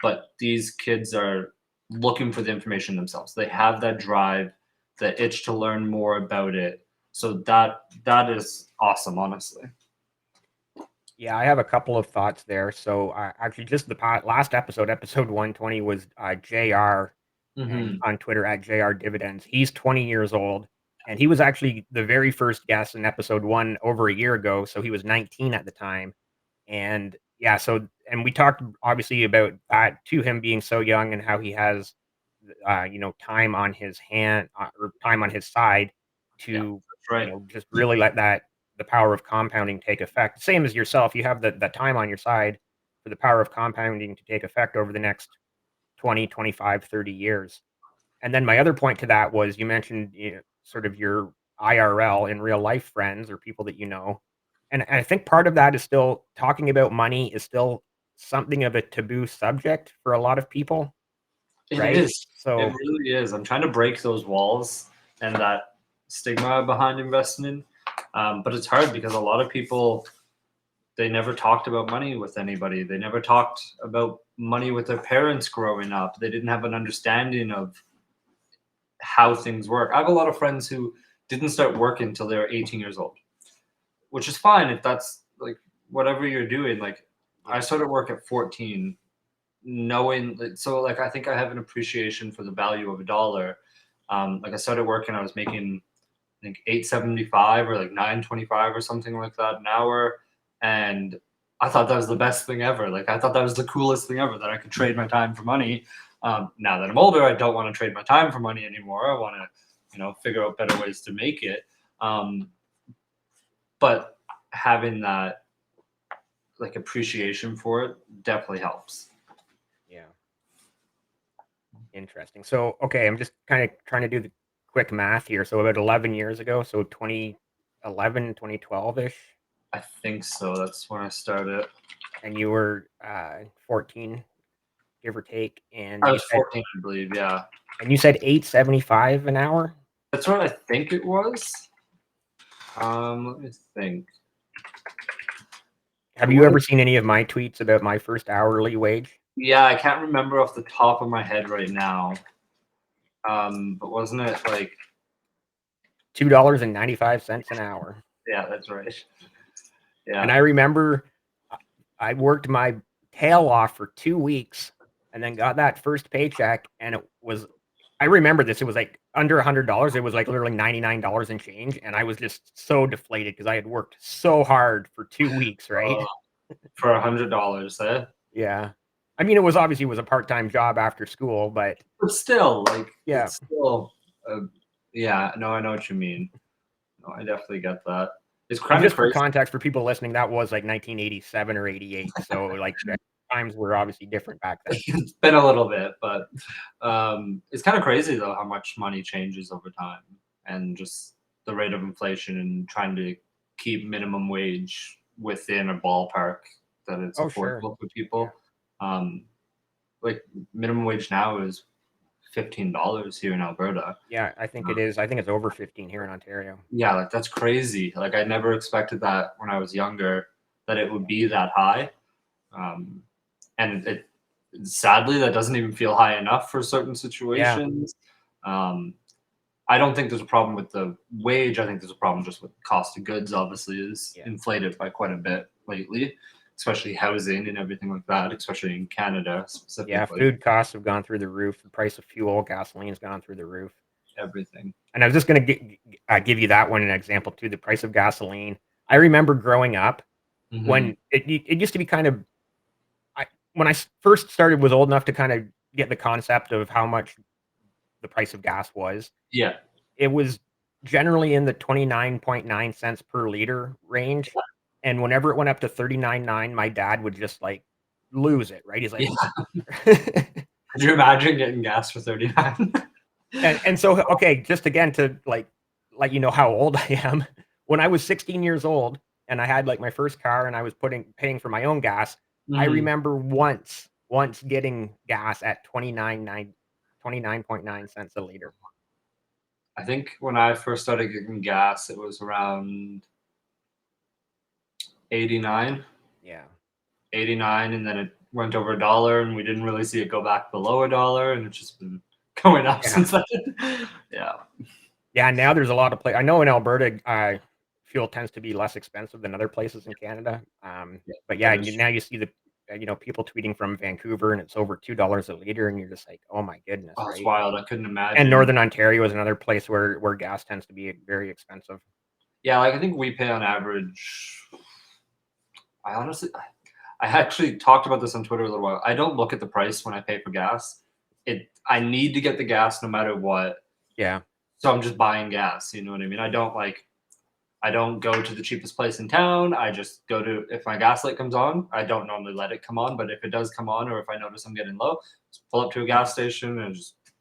But these kids are looking for the information themselves. They have that drive, the itch to learn more about it. So that is awesome, honestly. Yeah, I have a couple of thoughts there. So actually, just the last episode, episode 120, was JR, and Hmm. on Twitter at JR Dividends. He's 20 years old, and he was actually the very first guest in episode one over a year ago. So he was 19 at the time. And yeah, so and we talked obviously about that to him being so young and how he has, time on his hand, or time on his side Yeah, to, that's right. just really let that the power of compounding take effect. Same as yourself, you have the time on your side for the power of compounding to take effect over the next 20, 25, 30 years. And then my other point to that was you mentioned, sort of your IRL in real life friends or people that you know. And I think part of that is still talking about money is still something of a taboo subject for a lot of people, It right? is. It So, really is. I'm trying to break those walls and that stigma behind investing. But it's hard because a lot of people, they never talked about money with anybody. They never talked about money with their parents growing up. They didn't have an understanding of how things work. I have a lot of friends who didn't start working until they were 18 years old, which is fine if that's like whatever you're doing. Like I yeah. started work at 14, knowing so like I think I have an appreciation for the value of a dollar. Like I started working, I was making I think 8.75 or like 9.25 or something like that an hour, and I thought that was the best thing ever. Like I thought that was the coolest thing ever, that I could trade my time for money. Now that I'm older, I don't want to trade my time for money anymore. I want to, figure out better ways to make it. Um, but having that like appreciation for it definitely helps. Yeah. Interesting. So, okay, I'm just kind of trying to do the quick math here. So about 11 years ago, so 2011, 2012-ish, I think so. That's when I started. and you were 14, give or take, I was 14, I believe. Yeah, and you said 8.75 an hour? that's what I think it was. Let me think. It Have you would ever have. seen any of my tweets about my first hourly wage? Yeah, I can't remember off the top of my head right now. But wasn't it like? $2.95 an hour. Yeah, that's right. And Yeah. I remember I worked my tail off for 2 weeks and then got that first paycheck, and I remember this, it was, like, under $100, it was, like, literally $99 and change, and I was just so deflated because I had worked so hard for 2 weeks, right? For $100, eh? Yeah. I mean, it was a part-time job after school, but But still, like, yeah. it's still. Uh, yeah, no, I know what you mean. No, I definitely get that. It's And kind of just for crazy. context for people listening, that was, like, 1987 or '88, so, like, times were obviously different back then. It's been a little bit, but it's kind of crazy though how much money changes over time, and just the rate of inflation, and trying to keep minimum wage within a ballpark that it's Oh, sure. affordable for Yeah. people. Um, like minimum wage now is $15 here in Alberta. Yeah, I think it is. I think it's over 15 here in Ontario. Yeah, like that's crazy. Like I never expected that when I was younger, that it would be that high. Um, and sadly that doesn't even feel high enough for certain Yeah, situations. Um, I don't think there's a problem with the wage. I think there's a problem just with cost of goods. Obviously, is yeah. inflated by quite a bit lately, especially housing and everything like that. Especially in Canada Yeah, specifically, food costs have gone through the roof. The price of fuel, gasoline's gone through the roof. everything. And I was just gonna give you that one an example too, the price of gasoline. I remember growing up Hmm. when it used to be kind of I when I first started was old enough to kind of get the concept of how much the price of gas was. Yeah, It was generally in the 29.9 cents per liter range, and whenever it went up to 39.9, my dad would just, like, lose it, right? He's like yeah. Could you imagine getting gas for 39? and so, okay, just again to, like, let you know how old I am. When I was 16 years old and I had, like, my first car and I was paying for my own gas, I Hmm. remember once getting gas at 29.9 cents a liter. I think when I first started getting gas, it was around 89, Yeah. 89, and then it went over a dollar, and we didn't really see it go back below a dollar, and it's just been going up Yeah. since then. Yeah. Yeah, now there's a lot of I know in Alberta, fuel tends to be less expensive than other places in Canada. Yeah, But yeah, that is true. now you see the people tweeting from Vancouver, and it's over $2 a liter, and you're just like, oh my goodness, Oh, it's right? wild. I couldn't And imagine. Northern Ontario is another place where gas tends to be very expensive. Yeah, like I think we pay on average. I honestly, I actually talked about this on Twitter a little while. I don't look at the price when I pay for gas. I need to get the gas no matter what. Yeah, So I'm just buying gas. You know what I mean? I don't go to the cheapest place in town. I just go to, if my gas light comes on, I don't normally let it come on, but if it does come on, or if I notice I'm getting low, just pull up to a gas station and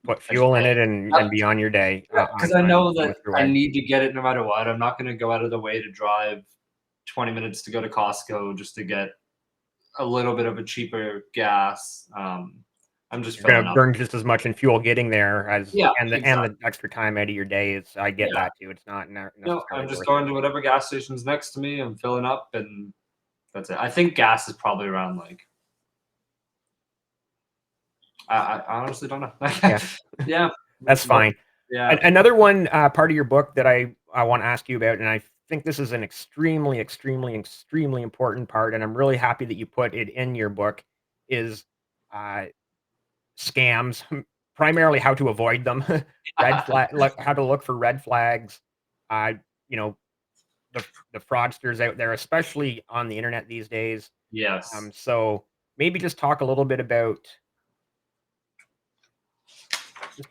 put I just fuel in pay. it and be on your day Because on I time know going that through I it. need to get it no matter what. I'm not going to go out of the way to drive 20 minutes to go to Costco just to get a little bit of a cheaper gas. I'm just You're gonna filling up. burn just as much in fuel getting there as Yeah, and exactly. the extra time out of your day. I get Yeah. that too. It's not No, necessarily I'm just worth it. going to whatever gas station's next to me. I'm filling up, and that's it. I think gas is probably around like I honestly don't know. Yeah, Yeah, that's but fine. yeah, Another one part of your book that I want to ask you about, and I think this is an extremely, extremely, extremely important part, and I'm really happy that you put it in your book, is uh, scams. Primarily, how to avoid them. How to look for red flags. Uh, you know, the fraudsters out there, especially on the internet these days. yes. So maybe just talk a little bit about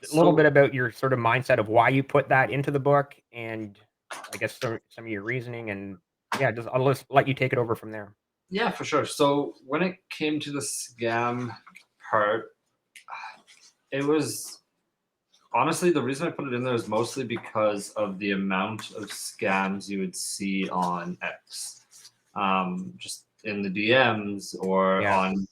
So your sort of mindset of why you put that into the book, and I guess some of your reasoning, and yeah, I'll just let you take it over from there. yeah, for sure. So when it came to the scam part, it was honestly the reason I put it in there is mostly because of the amount of scams you would see on X, just in the DMs or Yeah. on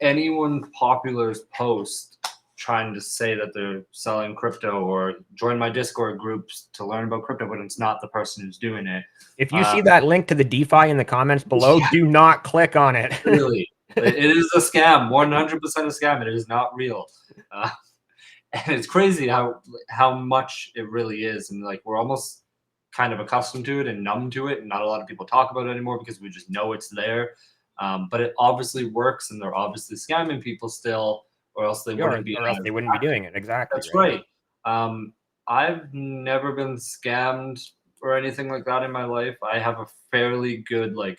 anyone popular's post trying to say that they're selling crypto or join my Discord groups to learn about crypto, but it's not the person who's doing it. If you Uh, see that link to the DeFi in the comments below, yeah, do not click on it. literally, it is a scam, 100% a scam. It is not real. Uh, and it's crazy how much it really is, and like we're almost kind of accustomed to it and numb to it, and not a lot of people talk about it anymore because we just know it's there. But it obviously works, and they're obviously scamming people still, or else they Yeah, wouldn't be or else as they wouldn't be active. doing it. Exactly, That's right? right. Um, I've never been scammed or anything like that in my life. I have a fairly good like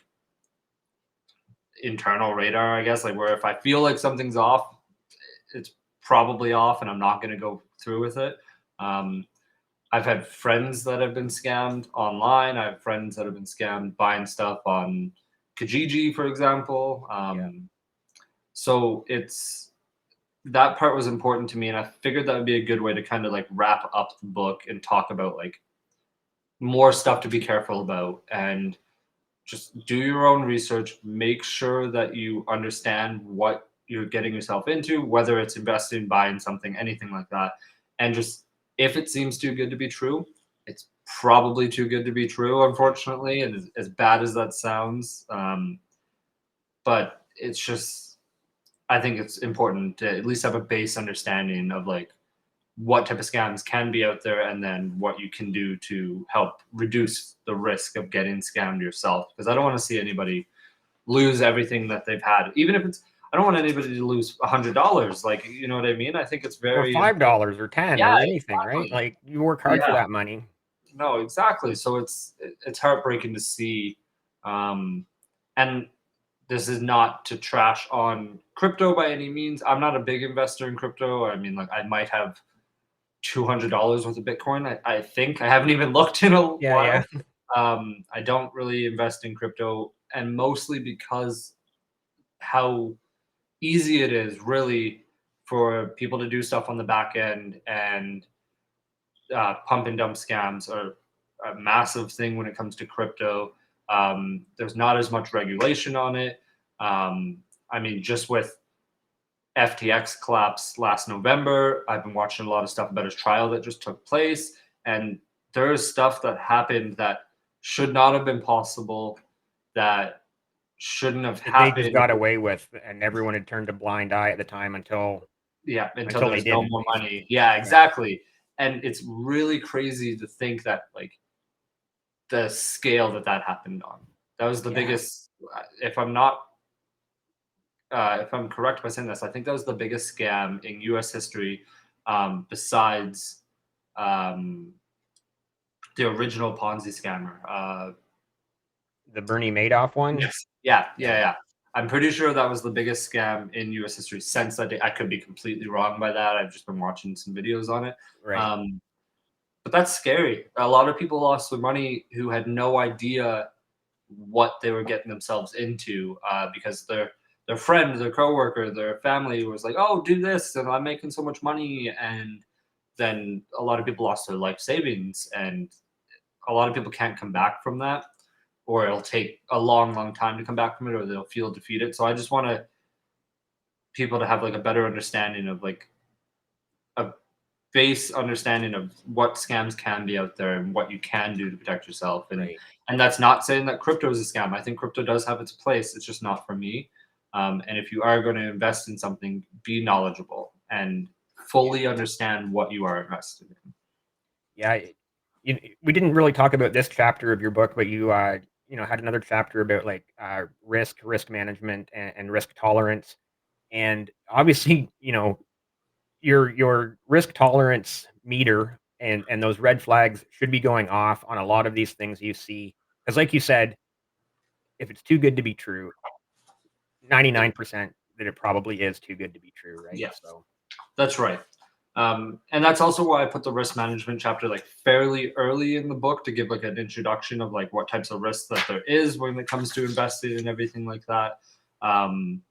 internal radar, I guess, like where if I feel like something's off, it's probably off, and I'm not going to go through with it. Um, I've had friends that have been scammed online. I have friends that have been scammed buying stuff on Kijiji, for example. Yeah. So it's that part was important to me, and I figured that would be a good way to kind of like wrap up the book and talk about like more stuff to be careful about and just do your own research. Make sure that you understand what you're getting yourself into, whether it's investing, buying something, anything like that. And just if it seems too good to be true, it's probably too good to be true, unfortunately. And as bad as that sounds, but it's just, I think it's important to at least have a base understanding of like what type of scams can be out there and then what you can do to help reduce the risk of getting scammed yourself. Because I don't want to see anybody lose everything that they've had, even if it's, I don't want anybody to lose $100. Like, you know what I mean? I think it's Or very important. $5 or 10 Yeah, or anything, right? exactly. Like you work hard for Yeah, that money. no, exactly. So it's heartbreaking to see. Um, and this is not to trash on crypto by any means. I'm not a big investor in crypto. I mean, like I might have $200 worth of Bitcoin. I think I haven't even looked in a Yeah, yeah. while. I don't really invest in crypto, and mostly because how easy it is really for people to do stuff on the back end, and pump and dump scams are a massive thing when it comes to crypto. There's not as much regulation on it. I mean, just with FTX collapse last November, I've been watching a lot of stuff about his trial that just took place. and there is stuff that happened that should not have been possible, that shouldn't have They just happened. got away with, and everyone had turned a blind eye at the time Yeah, until until they there's no didn't, more money. basically. Yeah, Yeah, exactly. And it's really crazy to think that, like, the scale that that happened on. That was the yeah. biggest, if I'm not, if I'm correct by saying this, I think that was the biggest scam in US history, besides, um, the original Ponzi scammer. The Bernie Madoff one? Yes. Yeah, yeah, Yeah, yeah. I'm pretty sure that was the biggest scam in US history since that day. I could be completely wrong by that. I've just been watching some videos on it. right. Um, but that's scary. A lot of people lost their money who had no idea what they were getting themselves into, because their friend, their coworker, their family was like, "Oh, do this, and I'm making so much money," and then a lot of people lost their life savings, and a lot of people can't come back from that, or it'll take a long, long time to come back from it, or they'll feel defeated. So I just want to people to have like a better understanding of like a base understanding of what scams can be out there and what you can do to protect yourself. Right. And that's not saying that crypto is a scam. I think crypto does have its place. It's just not for me. And if you are going to invest in something, be knowledgeable and Yeah. fully understand what you are invested in. Yeah. We didn't really talk about this chapter of your book, but you had another chapter about like risk management and risk tolerance. And obviously, your risk tolerance meter and those red flags should be going off on a lot of these things you see. Because like you said, if it's too good to be true, 99% that it probably is too good to be true, right? Yeah, So that's right. And that's also why I put the risk management chapter like fairly early in the book to give like an introduction of like what types of risks that there is when it comes to investing and everything like that. Um,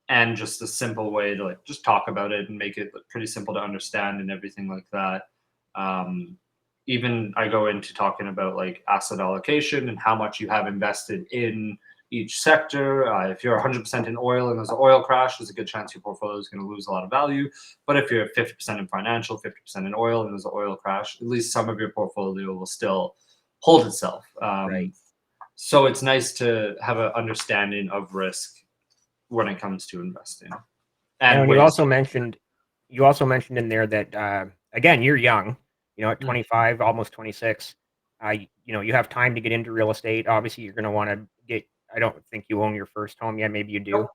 and just a simple way to like just talk about it and make it pretty simple to understand and everything like that. Um, Even I go into talking about like asset allocation and how much you have invested in each sector. If you're 100% in oil and there's an oil crash, there's a good chance your portfolio is going to lose a lot of value. But if you're 50% in financial, 50% in oil, and there's an oil crash, at least some of your portfolio will still hold itself. right. So it's nice to have an understanding of risk when it comes to investing and And ways. you also mentioned in there that again, you're young, at Mm, 25, almost 26. You have time to get into real estate. Obviously, you're going to want to get. I don't think you own your first home yet. Maybe you nope,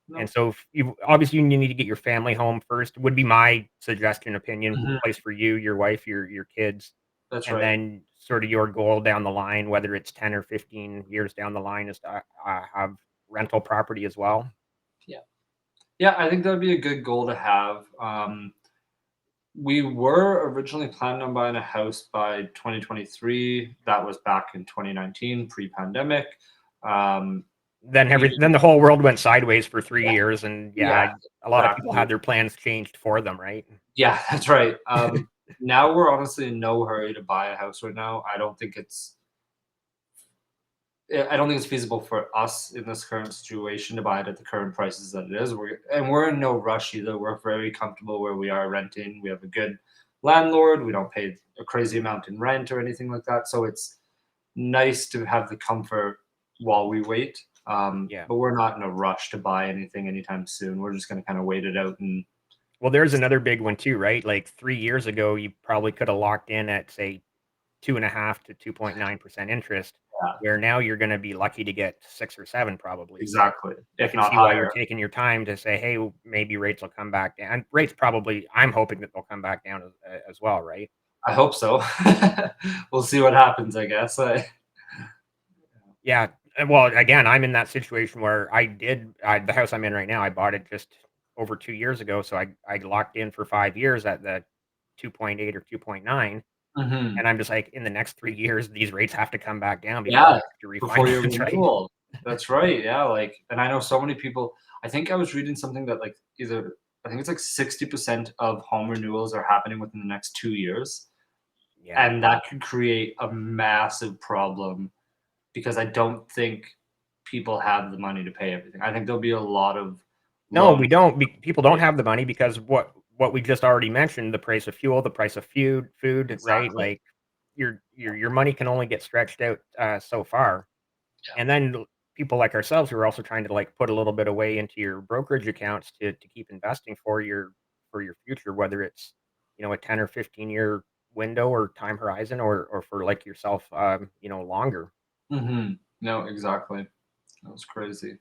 do. And nope. so if you obviously you need to get your family home first. Would be my suggestion, opinion, Mhm, place for you, your wife, your kids, that's and right. then sort of your goal down the line, whether it's 10 or 15 years down the line, is to have rental property as well. Yeah. Yeah, I think that'd be a good goal to have. We were originally planning on buying a house by 2023. That was back in 2019, pre-pandemic. Um, even Then the whole world went sideways for 3 yeah, years, and yeah, yeah, a lot of people exactly. had their plans changed for them, right? Yeah, that's right. Now we're honestly in no hurry to buy a house right now. I don't think it's feasible for us in this current situation to buy it at the current prices that it is. We're in no rush either. We're very comfortable where we are renting. We have a good landlord. We don't pay a crazy amount in rent or anything like that. So it's nice to have the comfort while we wait. Yeah. But we're not in a rush to buy anything anytime soon. We're just going to kind of wait it out and Well, there's another big one too, right? Like 3 years ago, you probably coulda locked in at, say, 2.5 to 2.9% interest, yeah, where now you're gonna be lucky to get 6 or 7 probably. So, exactly, I if can not see why you're higher. taking your time to say, "Hey, maybe rates will come back down." And rates probably I'm hoping that they'll come back down as well, right? I hope so. We'll see what happens, I guess. Yeah, well, again, I'm in that situation where the house I'm in right now, I bought it just over 2 years ago, so I locked in for 5 years at the 2.8 or 2.9, Mhm. and I'm just like, in the next 3 years, these rates have to come back down before I Yeah, have to before your refinance, right? renewal. That's right, yeah, like and I know so many people I think I was reading something that, like, either I think it's, like, 60% of home renewals are happening within the next 2 years, Yeah. and that could create a massive problem because I don't think people have the money to pay everything. I think there'll be a lot of No, loans we don't. People don't paid. have the money because what we just already mentioned, the price of fuel, the price of food, right? Exactly. Like, your money can only get stretched out so far. And then people like ourselves who are also trying to like put a little bit away into your brokerage accounts to keep investing for your future, whether it's a 10 or 15-year window or time horizon, or for like yourself, longer. No, exactly. That was crazy.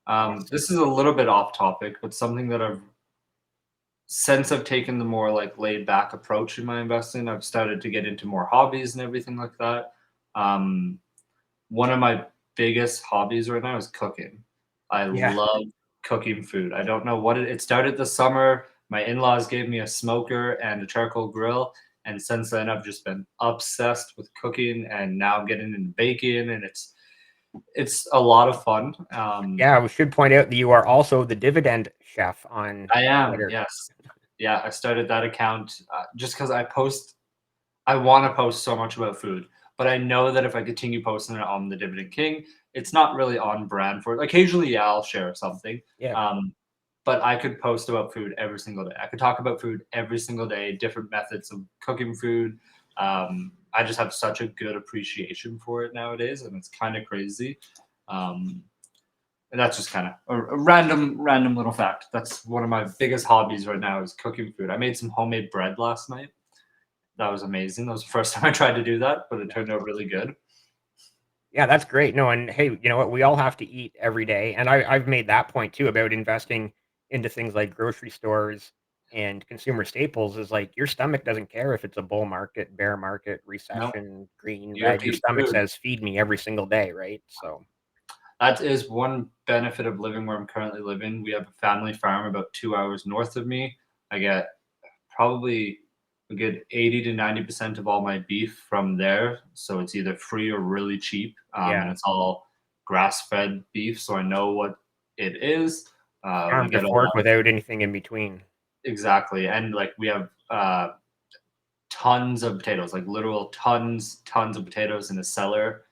Yes. This is a little bit off topic, but something that I've since I've taken the more like laid back approach in my investing, I've started to get into more hobbies and everything like that. Um, One of my biggest hobbies right now is cooking. I Yeah. love cooking food. I don't know what it started this summer. My in-laws gave me a smoker and a charcoal grill, and since then I've just been obsessed with cooking and now getting into baking, and it's a lot of fun. Yeah, we should point out that you are also the dividend chef on I am, Twitter. yes. Yeah, I started that account just because I want to post so much about food, but I know that if I continue posting it on the Dividend King, it's not really on brand for it. Occasionally, yeah, I'll share something, Yeah. but I could post about food every single day. I could talk about food every single day, different methods of cooking food. I just have such a good appreciation for it nowadays, and it's kind of crazy. Um, and that's just kind of a random little fact. That's one of my biggest hobbies right now is cooking food. I made some homemade bread last night. That was amazing. That was the first time I tried to do that, but it turned out really good. Yeah, that's great. No, and hey, you know what? We all have to eat every day. And I've made that point too about investing into things like grocery stores and consumer staples. Is like your stomach doesn't care if it's a bull market, bear market, No, recession, green, you have red. to Your eat stomach food. says, feed me every single day, right? So, That is one benefit of living where I'm currently living. We have a family farm about 2 hours north of me. I get probably a good 80 to 90% of all my beef from there. So it's either free or really cheap. And yeah, it's all grass fed beef. So I know what it is. We farm to get a fork lot of, without anything in between. exactly. And like we have tons of potatoes, like literal tons of potatoes in a cellar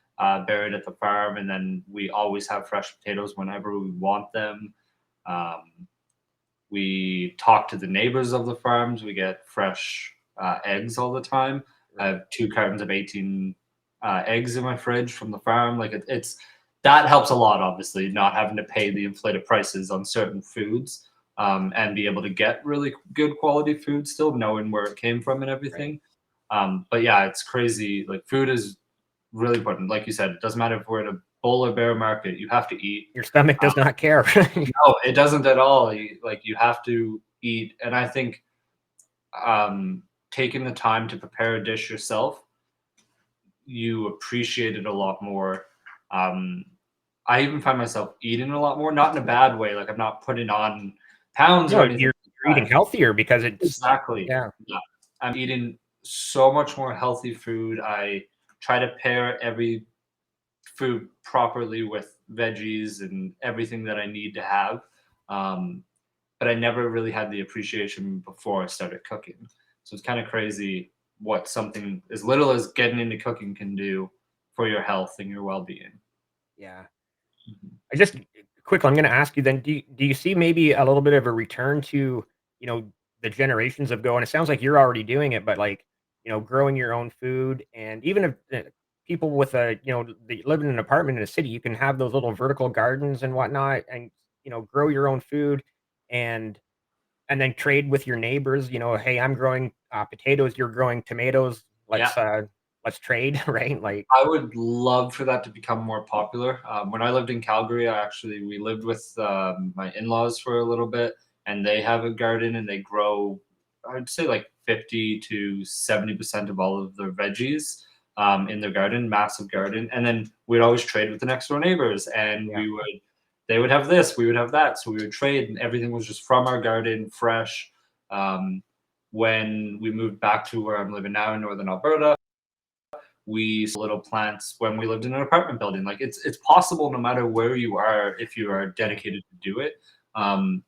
buried at the farm. And then we always have fresh potatoes whenever we want them. Um, we talk to the neighbors of the farms. We get fresh eggs all the time. I Right. have 2 cartons of 18 eggs in my fridge from the farm. Like it's that helps a lot, obviously, not having to pay the inflated prices on certain foods and be able to get really good quality food still, knowing where it came from and Right. everything. But yeah, it's crazy. Like food is really important. Like you said, it doesn't matter if we're in a bull or bear market, you have to eat. Your stomach does not care. No, it doesn't at all. You have to eat, and I think um, taking the time to prepare a dish yourself, you appreciate it a lot more. Um, I even find myself eating a lot more, not in a bad way. Like I'm not putting on pounds or No, anything like you're eating that. healthier because it's Exactly. yeah. Yeah. I'm eating so much more healthy food. I try to pair every food properly with veggies and everything that I need to have. Um, but I never really had the appreciation before I started cooking. So it's kind of crazy what something as little as getting into cooking can do for your health and your well-being. Yeah. Mhm. I just quickly, I'm gonna ask you then, do you see maybe a little bit of a return to, you know, the generations of go, and it sounds like you're already doing it, but like, growing your own food, and even if people with they live in an apartment in a city, you can have those little vertical gardens and whatnot, and grow your own food, and then trade with your neighbors. Hey, I'm growing potatoes, you're growing tomatoes. Yeah, Let's trade, right? Like, I would love for that to become more popular. When I lived in Calgary, we lived with my in-laws for a little bit, and they have a garden and they grow, I'd say like 50 to 70% of all of their veggies in their garden, massive garden. And then we'd always trade with the next door neighbors, and yeah, they would have this, we would have that, so we would trade, and everything was just from our garden, fresh. Um, when we moved back to where I'm living now in northern Alberta, we saw little plants when we lived in an apartment building. Like it's possible no matter where you are if you are right, dedicated to do it. Um,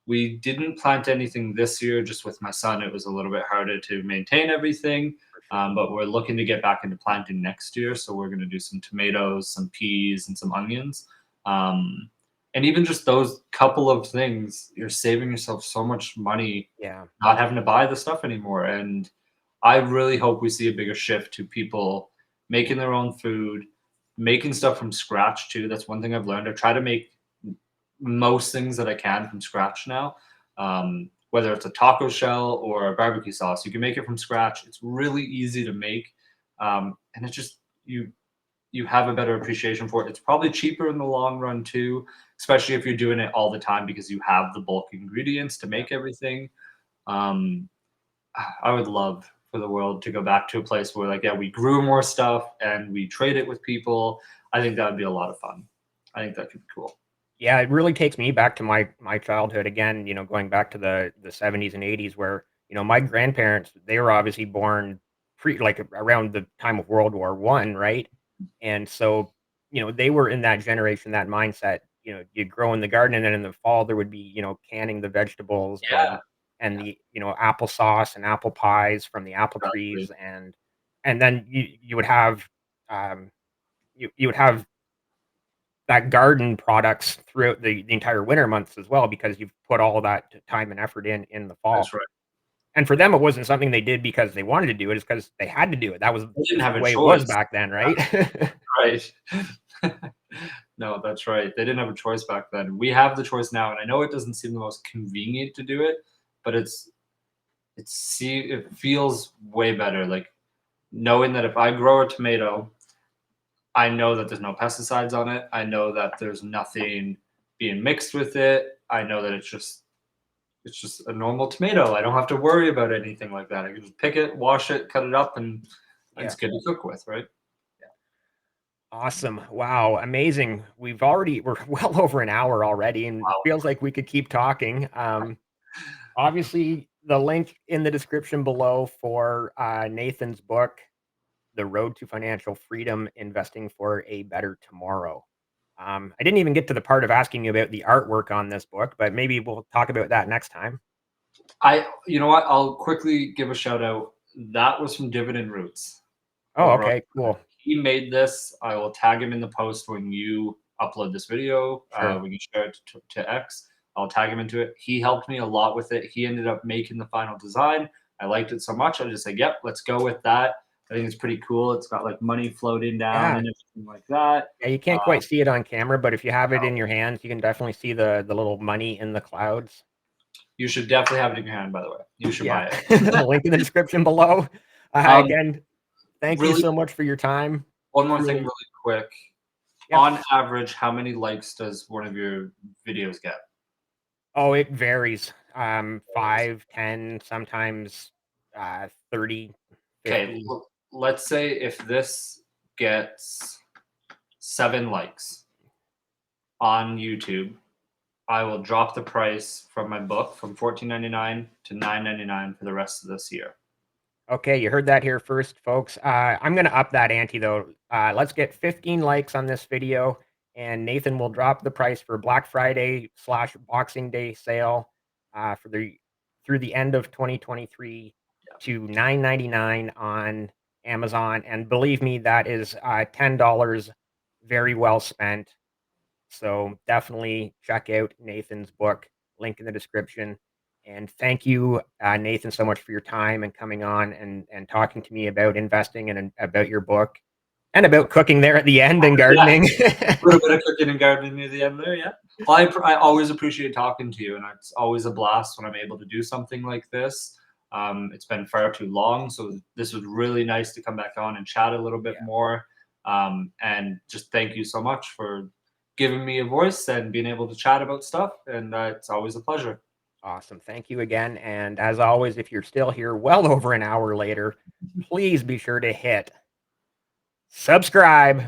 we didn't plant anything this year, just with my son. It was a little bit harder to maintain everything, for sure. but we're looking to get back into planting next year. So we're going to do some tomatoes, some peas, and some onions. Um, and even just those couple of things, you're saving yourself so much money Yeah. not having to buy the stuff anymore. And I really hope we see a bigger shift to people making their own food, making stuff from scratch too. That's one thing I've learned. I try to make most things that I can from scratch now. Whether it's a taco shell or a barbecue sauce, you can make it from scratch. It's really easy to make, and it's just you have a better appreciation for it. It's probably cheaper in the long run too, especially if you're doing it all the time because you have the bulk ingredients to Yeah. make everything. Um, I would love for the world to go back to a place where, like, yeah, we grew more stuff and we trade it with people. I think that would be a lot of fun. I think that could be cool. Yeah, it really takes me back to my childhood again, going back to the 70s and 80s where, my grandparents, they were obviously born around the time of World War One, right? And so, they were in that generation, that mindset, you grow in the garden and then in the fall there would be, canning the vegetables Yeah, and yeah, the, applesauce and apple pies from the apple exactly. trees and then you would have you would have that garden products throughout the entire winter months as well because you've put all of that time and effort in the That's fall. right. And for them, it wasn't something they did because they wanted to do it, it's because they had to do it. That was They didn't just have the a way it was choice. back then, right? Right. No, that's right. They didn't have a choice back then. We have the choice now, and I know it doesn't seem the most convenient to do it, but it feels way better. Like knowing that if I grow a tomato, I know that there's no pesticides on it. I know that there's nothing being mixed with it. I know that it's just a normal tomato. I don't have to worry about anything like that. I can just pick it, wash it, cut it up, and Yeah. it's good to cook with, right? Awesome. Wow, amazing. We're well over an hour already, and it Wow. feels like we could keep talking. Obviously, the link in the description below for, Nathan's book, The Road to Financial Freedom: Investing for a Better Tomorrow. I didn't even get to the part of asking you about the artwork on this book, but maybe we'll talk about that next time. You know what? I'll quickly give a shout out. That was from Dividend Roots Oh, over on. okay, cool. He made this. I will tag him in the post when you upload this video. Sure. We can share it to X. I'll tag him into it. He helped me a lot with it. He ended up making the final design. I liked it so much. I just said, "Yep, let's go with that." I think it's pretty cool. It's got like money floating down Yeah. and everything like that. Yeah, you can't Uh, quite see it on camera, but if you have it in your hands, you can definitely see the little money in the clouds. you should definitely have it in your hand. By the way, you should Yeah. buy it. Link in the description below. um, Again, thank you really, so much for your time. one more thing, Truly. really quick. Yep. On average, how many likes does one of your videos get? Oh, it varies. 5, 10, sometimes 30, Okay, 50. let's say if this gets 7 likes on YouTube, I will drop the price from my book from 14.99 to 9.99 for the rest of this year. Okay, you heard that here first, folks. I'm gonna up that ante though. Let's get 15 likes on this video, and Nathan will drop the price for Black Friday slash Boxing Day sale for the through the end of 2023 to 9.99 on Amazon. And believe me, that is $10 very well spent. So definitely check out Nathan's book, link in the description. And thank you, Nathan, so much for your time and coming on and talking to me about investing and about your book and about cooking there at the end and Yeah, gardening. a little bit of cooking and gardening near the end there, yeah. Well, I always appreciate talking to you, and it's always a blast when I'm able to do something like this. It's been far too long, so this was really nice to come back on and chat a little bit Yeah, more. And just thank you so much for giving me a voice and being able to chat about stuff. And it's always a pleasure. awesome. Thank you again. And as always, if you're still here well over an hour later, please be sure to hit subscribe.